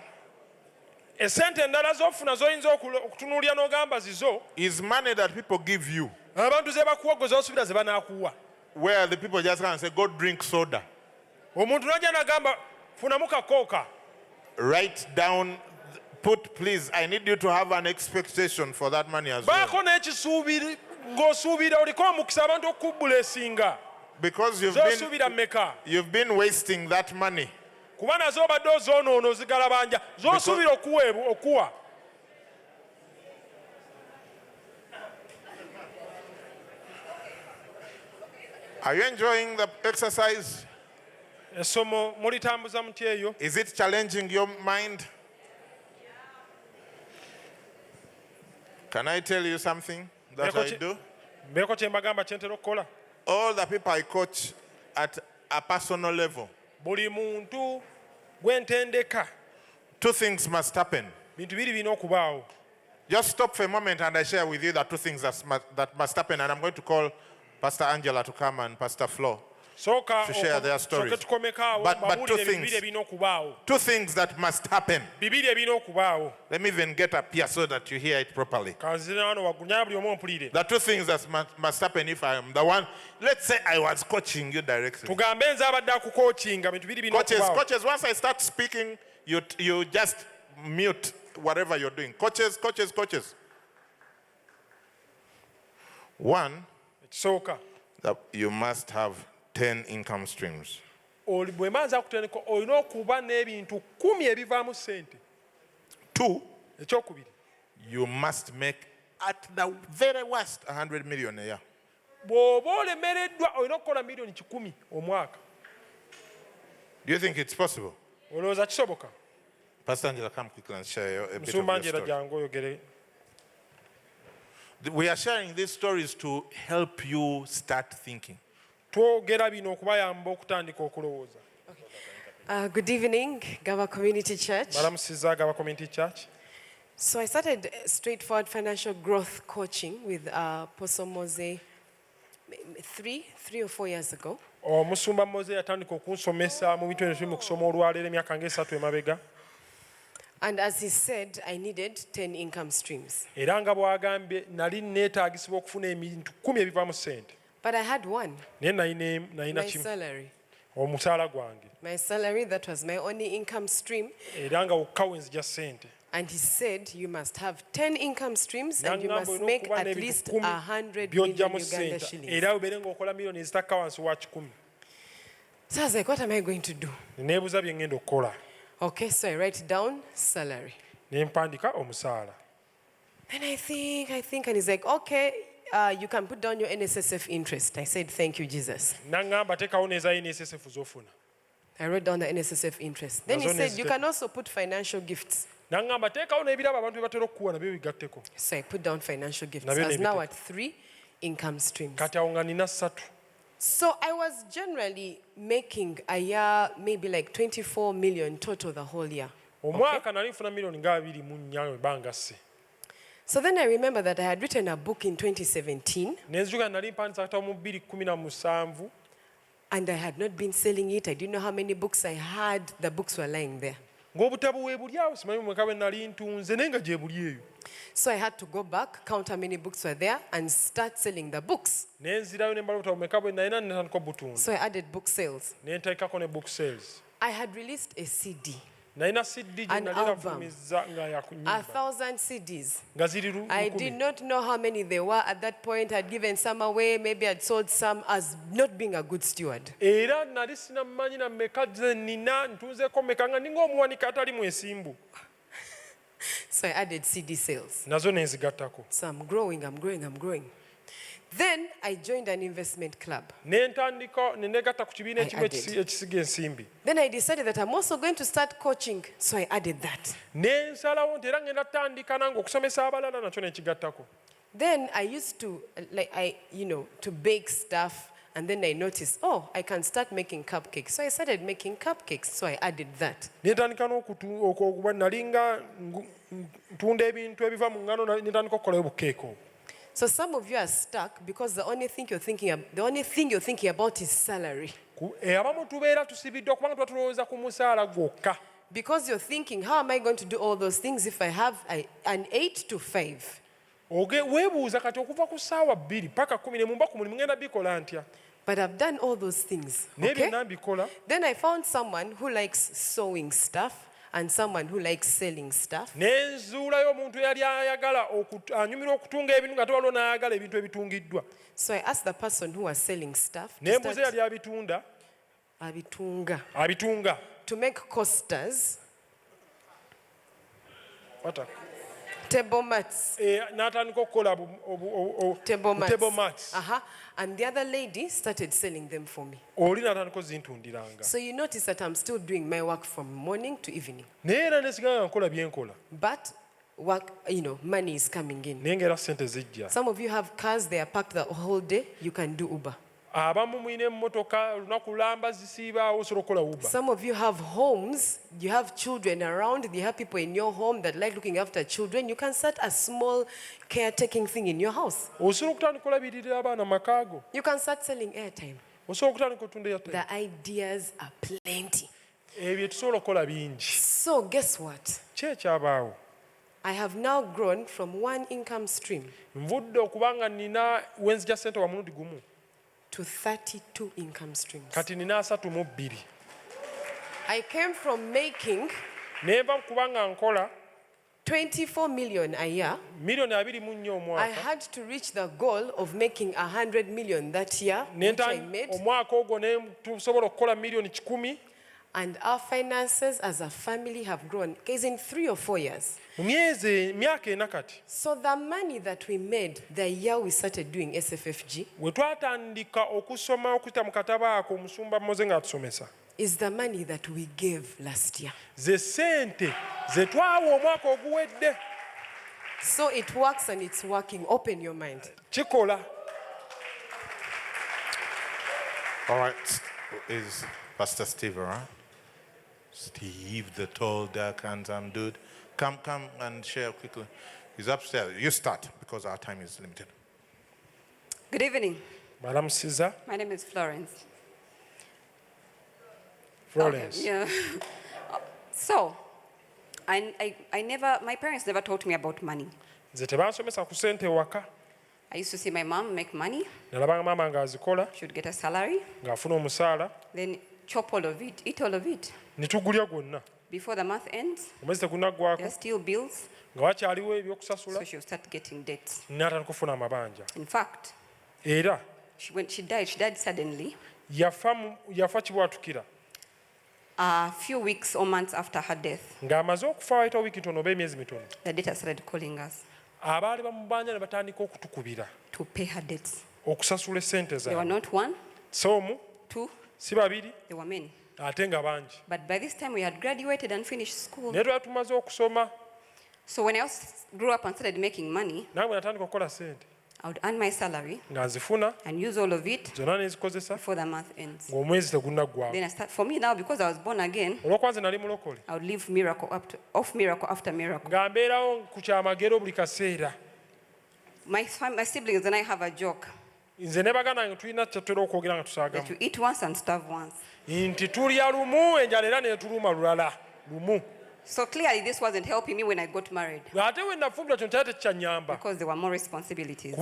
esente endala z'ofuna z'oyinza okutunuulira n'ogamba zizo is money that people give you, abantu ze bakuwa gwe z'osuubira ze banaakuwa. where the people just come and say, go drink soda. Omuntu n'ajja n'agamba funamu kakooka. Write down, put, please, I need you to have an expectation for that money as well. Baako n'ekisuubiri ng'osuubira oliko omukisa abantu okubbula esinga. Because z'osuubira mmeka? you've been wasting that money. Kuba nazo obadde ozoonoona ozigalabanja z'osuubira okuwa. Are you enjoying the exercise? Essomo mulitambuza muti eyo? Is it challenging your mind? Can I tell you something that I do? Mbeeko kye mbagamba kye ntera okukola. All the people I coach at a personal level, Buli muntu gwe ntendeka 2 things must happen. bintu biri birina okubaawo. Just stop for a moment and I share with you the 2 things that must happen. And I'm going to call Pastor Angela to come and Pastor Flo to share their stories. But 2 things. 2 things that must happen. Let me even get up here so that you hear it properly. The 2 things that must happen if I am the one. Let's say I was coaching you directly. Coaches, once I start speaking, you just mute whatever you're doing. Coaches. 1, that you must have 10 income streams. 2, you must make at the very worst 100 million a year. Do you think it's possible? Pastor Angela, come quickly and share a bit of your story. We are sharing these stories to help you start thinking. Good evening, Gaba Community Church. So I started straightforward financial growth coaching with Apostle Mose 3 or 4 years ago. And as he said, I needed 10 income streams. But I had one. My salary. My salary, that was my only income stream. And he said, you must have 10 income streams and you must make at least 100 million Uganda shillings. So I was like, what am I going to do? Okay, so I write down salary. Then I think, and he's like, okay, you can put down your NSSF interest. I said, thank you, Jesus. I wrote down the NSSF interest. Then he said, you can also put financial gifts. So I put down financial gifts. I was now at 3 income streams. So I was generally making a year maybe like 24 million total the whole year. Okay? So then I remember that I had written a book in 2017. And I had not been selling it. I didn't know how many books I had. The books were lying there. So I had to go back, count how many books were there, and start selling the books. So I added book sales. I had released a CD, an album, 1,000 CDs. I did not know how many there were at that point. I'd given some away. Maybe I'd sold some as not being a good steward. So I added CD sales. So I'm growing. Then I joined an investment club. Then I decided that I'm also going to start coaching, so I added that. Then I used to to bake stuff, and then I noticed, oh, I can start making cupcakes. So I started making cupcakes, so I added that. So some of you are stuck because the only thing you're thinking about is salary. Because you're thinking, how am I going to do all those things if I have an 8 to 5? But I've done all those things. Okay? Then I found someone who likes sewing stuff and someone who likes selling stuff. So I asked the person who was selling stuff to make coasters, table mats. Table mats. And the other lady started selling them for me. So you notice that I'm still doing my work from morning to evening. But work, money is coming in. Some of you have cars, they are parked the whole day. You can do Uber. Some of you have homes, you have children around, you have people in your home that like looking after children. You can start a small caretaking thing in your house. You can start selling airtime. The ideas are plenty. So guess what? I have now grown from one income stream to 32 income streams. I came from making 24 million a year. I had to reach the goal of making 100 million that year, which I made. And our finances as a family have grown, because in 3 or 4 years. So the money that we made the year we started doing SFFG is the money that we gave last year. So it works and it's working. Open your mind. All right. Is Pastor Steve around? Steve, the tall, dark, handsome dude. Come and share quickly. He's upstairs. You start because our time is limited. Good evening. Madam Caesar. My name is Florence. Florence. Okay, yeah. So, my parents never taught me about money. I used to see my mom make money. She would get a salary. Then chop all of it, eat all of it. Before the month ends, there are still bills. So she'll start getting debts. In fact, when she died suddenly. A few weeks or months after her death, the debtors started calling us to pay her debts. They were not one, two, they were many. But by this time we had graduated and finished school. So when I grew up and started making money, I would earn my salary and use all of it before the month ends. Then for me now, because I was born again, I would live off miracle after miracle. My siblings and I have a joke that you eat once and starve once. So clearly this wasn't helping me when I got married, because there were more responsibilities.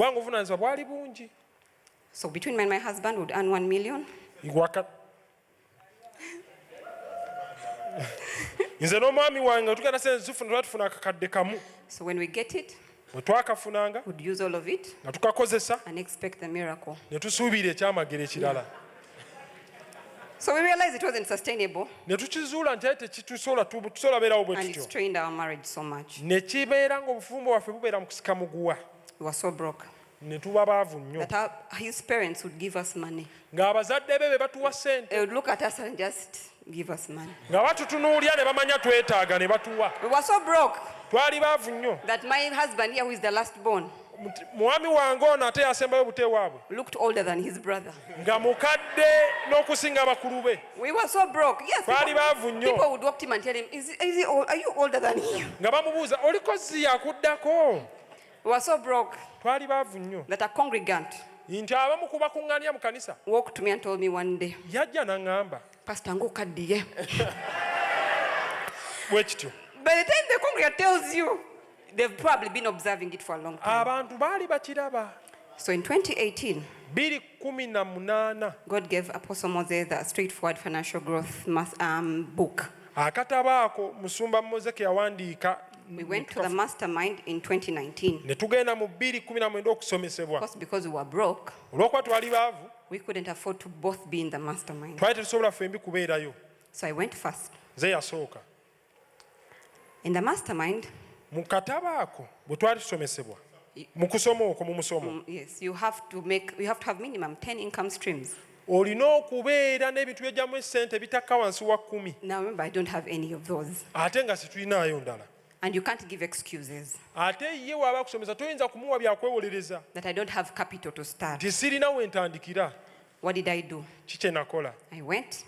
So between me and my husband would earn 1 million. So when we get it, we'd use all of it and expect the miracle. So we realized it wasn't sustainable, and it strained our marriage so much. We were so broke. that his parents would give us money. They would look at us and just give us money. We were so broke that my husband here, who is the last born, looked older than his brother. We were so broke. Yes, people would walk to him and tell him, are you older than him? We were so broke that a congregant walked to me and told me one day, Pastor Ngokadiye. By the time the congregant tells you, they've probably been observing it for a long time. So in 2018, God gave Apostle Moses the Straightforward Financial Growth book. We went to the mastermind in 2019. Because we were broke, we couldn't afford to both be in the mastermind. So I went first. In the mastermind, yes, you have to have minimum 10 income streams. Now remember, I don't have any of those. And you can't give excuses that I don't have capital to start. What did I do? I went.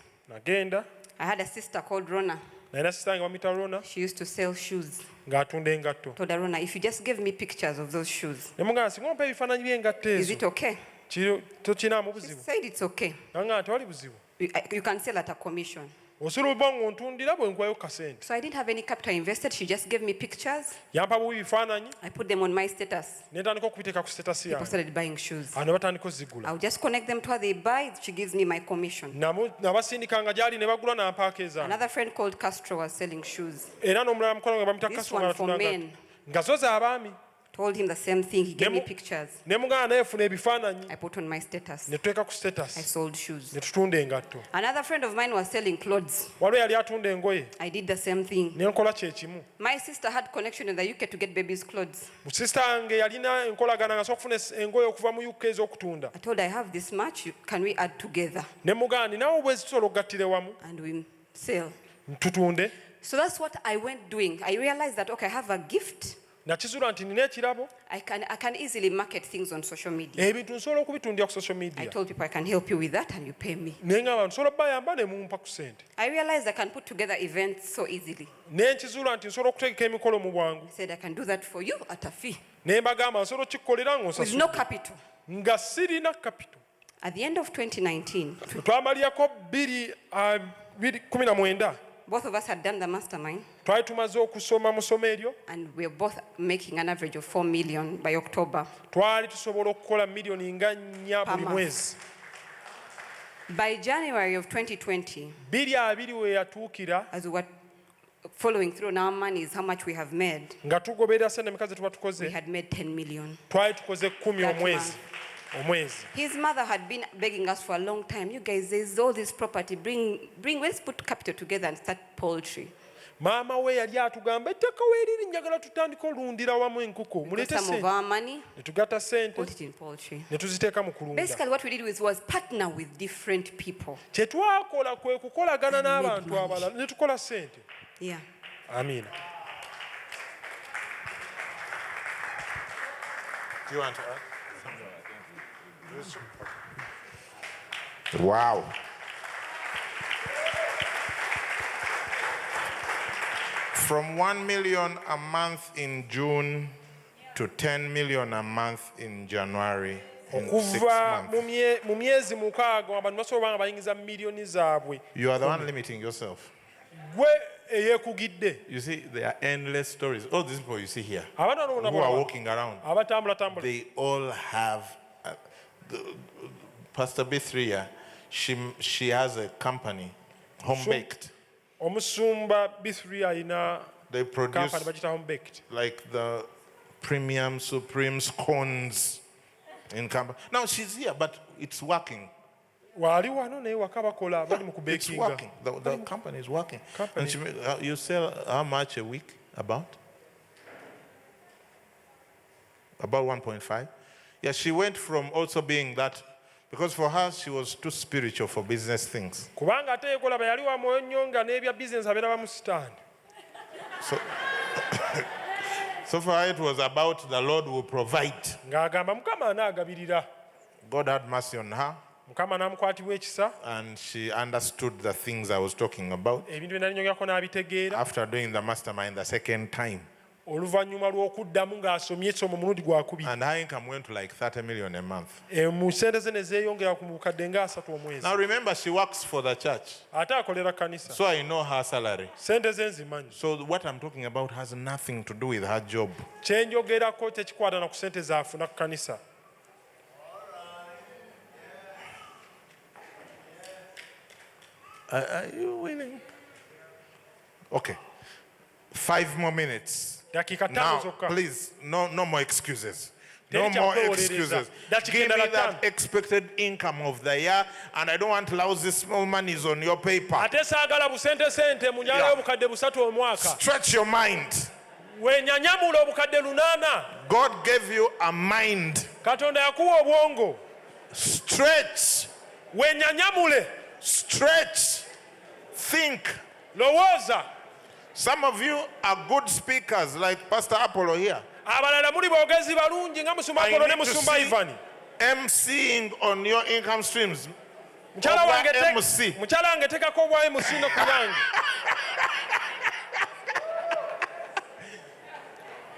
I had a sister called Rona. She used to sell shoes. Told her, Rona, if you just give me pictures of those shoes, is it okay? She said it's okay. You can sell at a commission. So I didn't have any capital invested. She just gave me pictures. I put them on my status. People started buying shoes. I'll just connect them to her. They buy. She gives me my commission. Another friend called Castro was selling shoes. This one for men. Told him the same thing. He gave me pictures. I put on my status. I sold shoes. Another friend of mine was selling clothes. I did the same thing. My sister had connection in the UK to get babies' clothes. I told her, I have this much. Can we add together? And we sell. So that's what I went doing. I realized that, okay, I have a gift. I can easily market things on social media. I told people I can help you with that and you pay me. I realized I can put together events so easily. I said I can do that for you at a fee. With no capital. At the end of 2019, both of us had done the mastermind. And we are both making an average of 4 million by October. By January of 2020, as we were following through on our money, how much we have made, we had made 10 million. His mother had been begging us for a long time. You guys, there's all this property. Bring. Let's put capital together and start poultry. Mama we yali atugamba ettaka weeriri njagala tutandika olundira wamu enkoko mulete sente put it in poultry. Basically what we did was partner with different people. Kyetwakola kwe kukolagana n'abantu abalala ne tukola sente. Yeah. Amina. Do you want to add? Wow. From 1 million a month in June to 10 million a month in January. In 6 months. You are the one limiting yourself. You see, there are endless stories. All these people you see here who are walking around, they all have Pastor B3, she has a company, home baked. They produce like the premium supreme scones in company. Now she's here, but it's working. It's working. The company is working. And you sell how much a week? About 1.5. Yeah, she went from also being that, because for her she was too spiritual for business things. So, so for her it was about the Lord will provide. God had mercy on her. And she understood the things I was talking about after doing the mastermind the second time. And her income went to like 30 million a month. Now remember, she works for the church, so I know her salary. So what I'm talking about has nothing to do with her job. Are you willing? Okay. 5 more minutes. Now, please, no more excuses. No more excuses. Give me that expected income of the year, and I don't want lousy small monies on your paper. Yeah. Stretch your mind. God gave you a mind. Stretch. Stretch. Think. Some of you are good speakers, like Pastor Apollo here. I need to see MCing on your income streams. MC.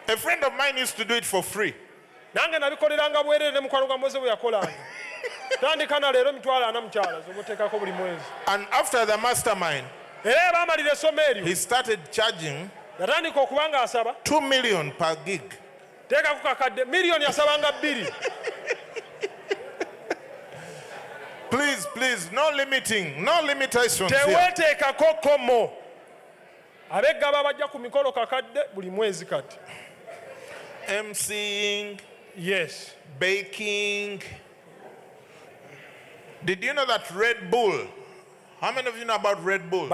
A friend of mine used to do it for free. And after the mastermind, he started charging 2 million per gig. Please, no limiting, no limitations here. MCing, yes, baking. Did you know that Red Bull? How many of you know about Red Bull?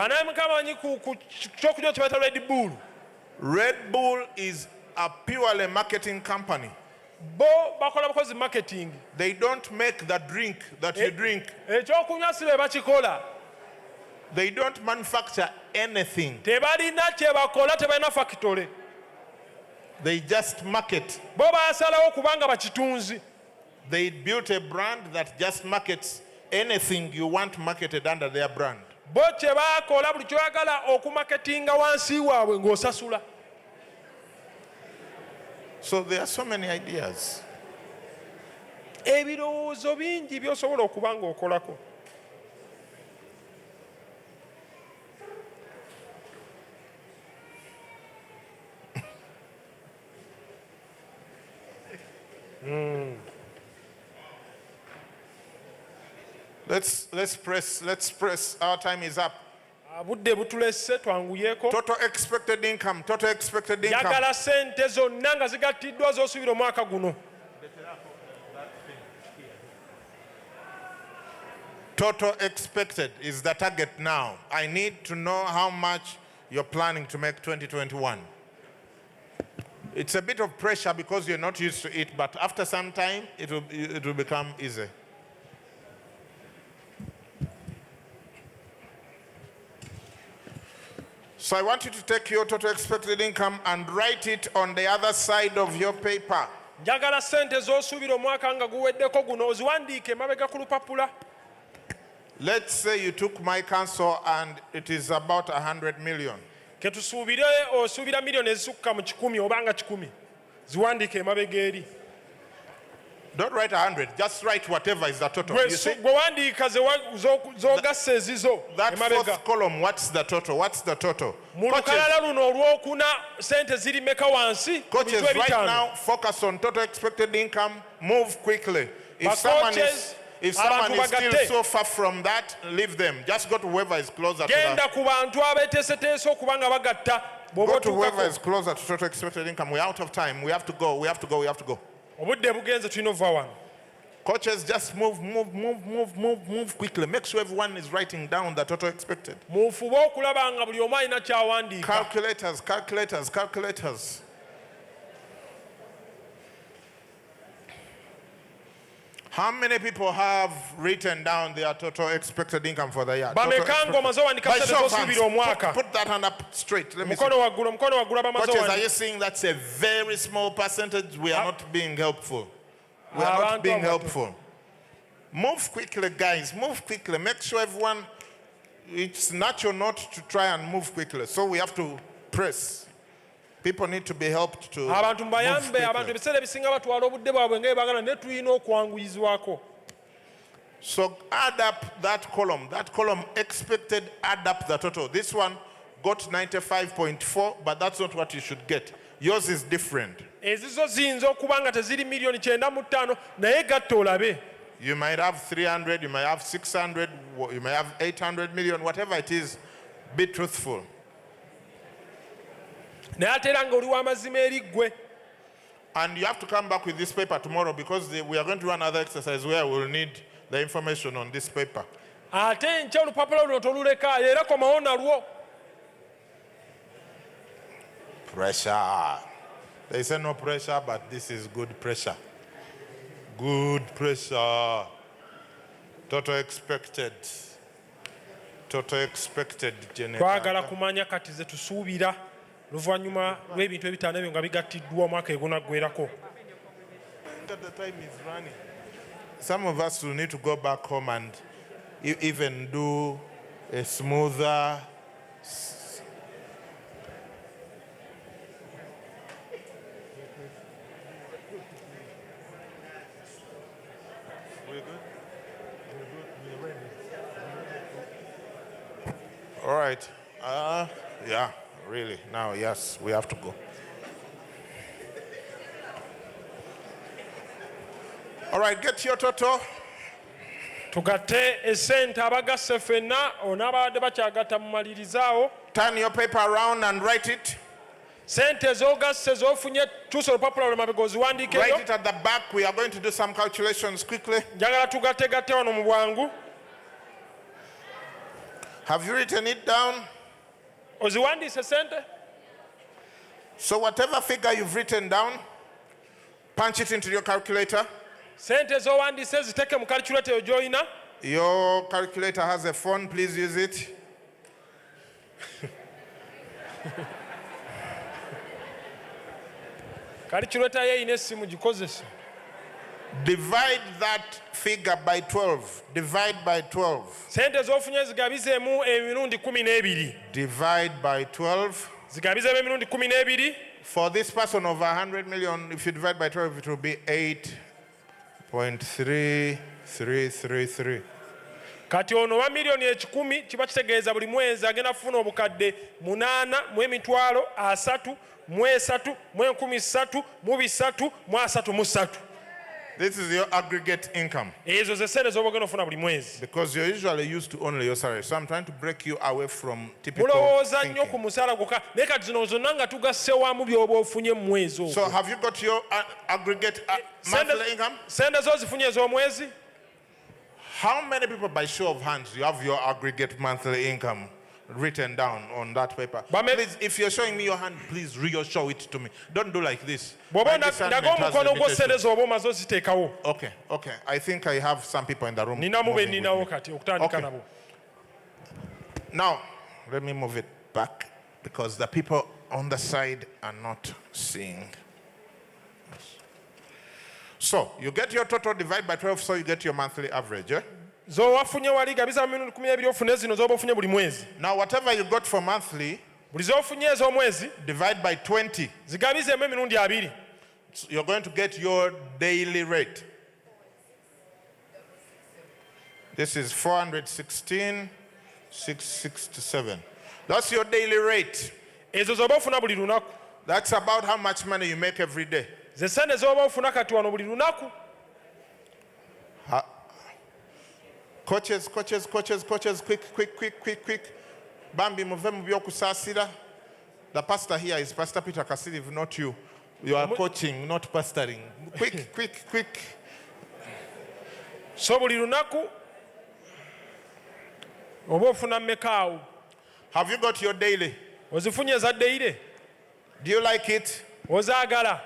Red Bull is a purely marketing company. They don't make the drink that you drink. They don't manufacture anything. They just market. They built a brand that just markets anything you want marketed under their brand. So there are so many ideas. Let's press. Our time is up. Total expected income. Total expected income. Total expected is the target now. I need to know how much you're planning to make 2021. It's a bit of pressure because you're not used to it, but after some time, it will become easy. So I want you to take your total expected income and write it on the other side of your paper. Let's say you took my counsel and it is about 100 million. Don't write 100, just write whatever is the total. You see, that fourth column, what's the total? What's the total? Coaches right now focus on total expected income, move quickly. If someone is still so far from that, leave them. Just go to whoever is closer to that. Go to whoever is closer to total expected income. We're out of time. We have to go. Coaches, just move quickly. Make sure everyone is writing down the total expected. Calculators. How many people have written down their total expected income for the year? By show of hands, put that hand up straight. Let me see. Coaches, are you seeing that's a very small percentage? We are not being helpful. We are not being helpful. Move quickly, guys. Move quickly. Make sure everyone, it's natural not to try and move quickly. So we have to press. People need to be helped to move quickly. So add up that column. That column expected, add up the total. This one got 95.4, but that's not what you should get. Yours is different. You might have 300, you might have 600, you might have 800 million, whatever it is, be truthful. And you have to come back with this paper tomorrow because we are going to do another exercise where we'll need the information on this paper. Pressure. They say no pressure, but this is good pressure. Good pressure. Total expected. Total expected. Twagala kumanya kati ze tusuubira luvannyuma lw'ebintu ebitaano ebyo nga bigattiddwa omwaka egunaggweerako. The time is running. Some of us will need to go back home and even do a smoother. All right. Yeah, really. Now, yes, we have to go. All right, get your total. Tugate esente abagasse ffenna onaabadde bakyagatta mu malirizaawo. Turn your paper around and write it. Sente z'ogasse z'ofunye tuusa olupapula lw'emabega oziwandiikeyo. Write it at the back. We are going to do some calculations quickly. Njagala tugatte wano mu bwangu. Have you written it down? Oziwandiise sente? So whatever figure you've written down, punch it into your calculator. Sente z'owandiise ziteeke mu calculator gy'olina. Your calculator has a phone. Please use it. Calculator ye erina essimu gikozese. Divide that figure by 12. Divide by 12. Sente z'ofunye zigabizeemu emirundi 12. Divide by 12. Zigabizeemu emirundi 12. For this person over 100 million, if you divide by 12, it will be 8.3333. Kati ono wa milioni 10 kiba kitegeeza buli mwezi agenda kufuna obukadde 8,333,313,333. This is your aggregate income. Ezo ze sente z'obagenda ofuna buli mwezi. Because you're usually used to only your salary. So I'm trying to break you away from typical mulowooza nnyo ku musaala gwokka naye kati zino zonna nga tugasse wamu by'oba ofunye mu mwezi ogwo. So have you got your aggregate monthly income? Sente zo zifunye ez'omwezi? How many people, by show of hands, you have your aggregate monthly income written down on that paper? Please, if you're showing me your hand, please show it to me. Don't do like this. Okay. I think I have some people in the room. Okay. Now, let me move it back because the people on the side are not seeing. So, you get your total, divide by 12, so you get your monthly average. Eh? Now, whatever you got for monthly, divide by 20. So you're going to get your daily rate. This is 416,667. That's your daily rate. That's about how much money you make every day. Coaches, quick. Bambi muve mu byokusaasira. The pastor here is Pastor Peter Kasiriv, not you. You are coaching, not pastoring. Quick. So buli lunaku oba ofuna mmekaawo. Have you got your daily? Ozifunye eza daily? Do you like it? Ozaagala?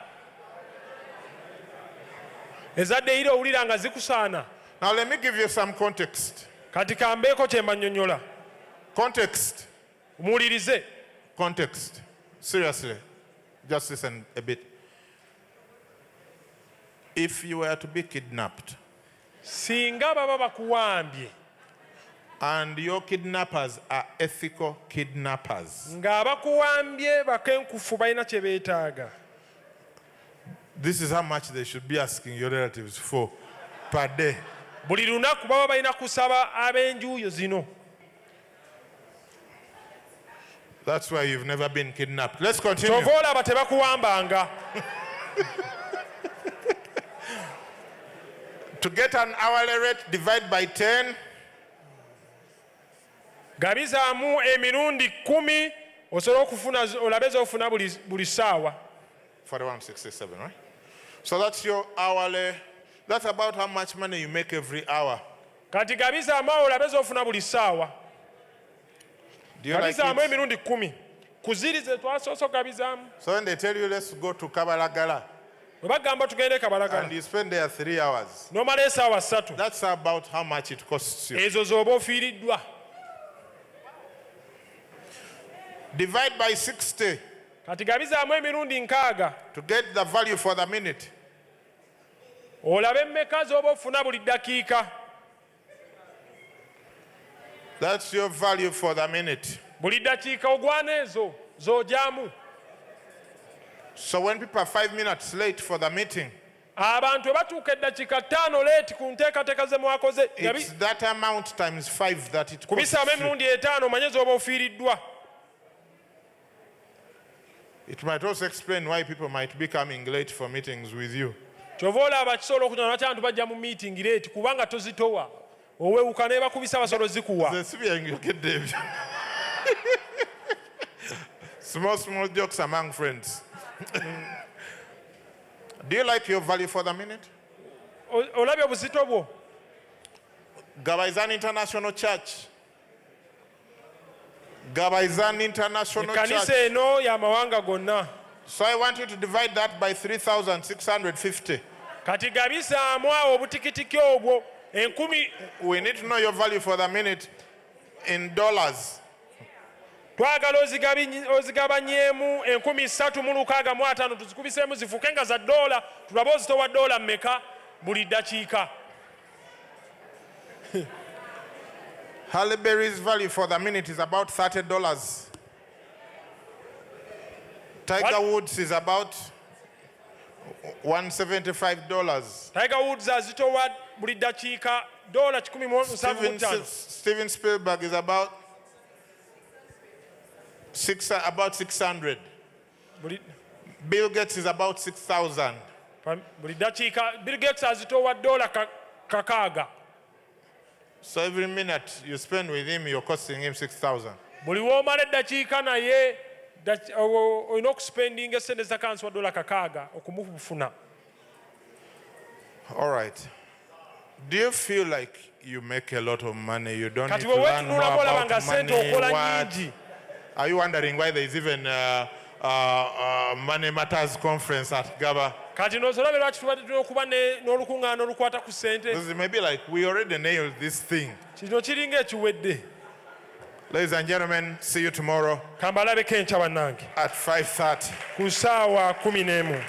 ezadde ira owulira nga zikusaana. Now let me give you some context. Kati kambeeko kye mbannyonnyola. Context. Muwulirize. Context. Seriously. Just listen a bit. If you were to be kidnapped, singa baba bakuwambye, and your kidnappers are ethical kidnappers, ng'abakuwambye bakenkufu balina kye beetaaga, this is how much they should be asking your relatives for per day. Buli lunaku baba balina kusaba ab'enjuuyo zino. That's why you've never been kidnapped. Let's continue. Kyova olaba tebakuwambanga. To get an hourly rate, divide by 10. Gabizaamu emirundi 10 osobola okufuna olabe z'ofuna buli ssaawa. 41.67, right? So that's your hourly. That's about how much money you make every hour. Kati gabizaamu awo olabe z'ofuna buli ssaawa. Gabizaamu emirundi 10. Kuzirize twasoose gabizaamu. So when they tell you let's go to Kabalagala, and you spend there 3 hours, that's about how much it costs you. Divide by 60 to get the value for the minute. That's your value for the minute. So when people are 5 minutes late for the meeting, it's that amount times 5 that it costs you. It might also explain why people might be coming late for meetings with you. Small jokes among friends. Do you like your value for the minute? Gaba is an international church. Gaba is an international church. So I want you to divide that by 3,650. We need to know your value for the minute in dollars. Twagala ozigabanyeemu 3,365 tuzikubiseemu zifuuke nga za $, tulabe ozitowa $, mmeka buli ddakiika. Halle Berry's value for the minute is about $30. Tiger Woods is about $175. Tiger Woods azitowa buli ddakiika $175. Steven Spielberg is about 600. Bill Gates is about 6,000. Bill Gates azitowa $6,000. So every minute you spend with him, you're costing him 6,000. Buli w'omala eddakiika naye olina okuspendinga essente zakansi wa $6,000 okumufuna. All right. Do you feel like you make a lot of money? You don't need to learn more about money. What? Are you wondering why there is even Money Matters conference at Gaba? Maybe like we already nailed this thing. Ladies and gentlemen, see you tomorrow at 5:30.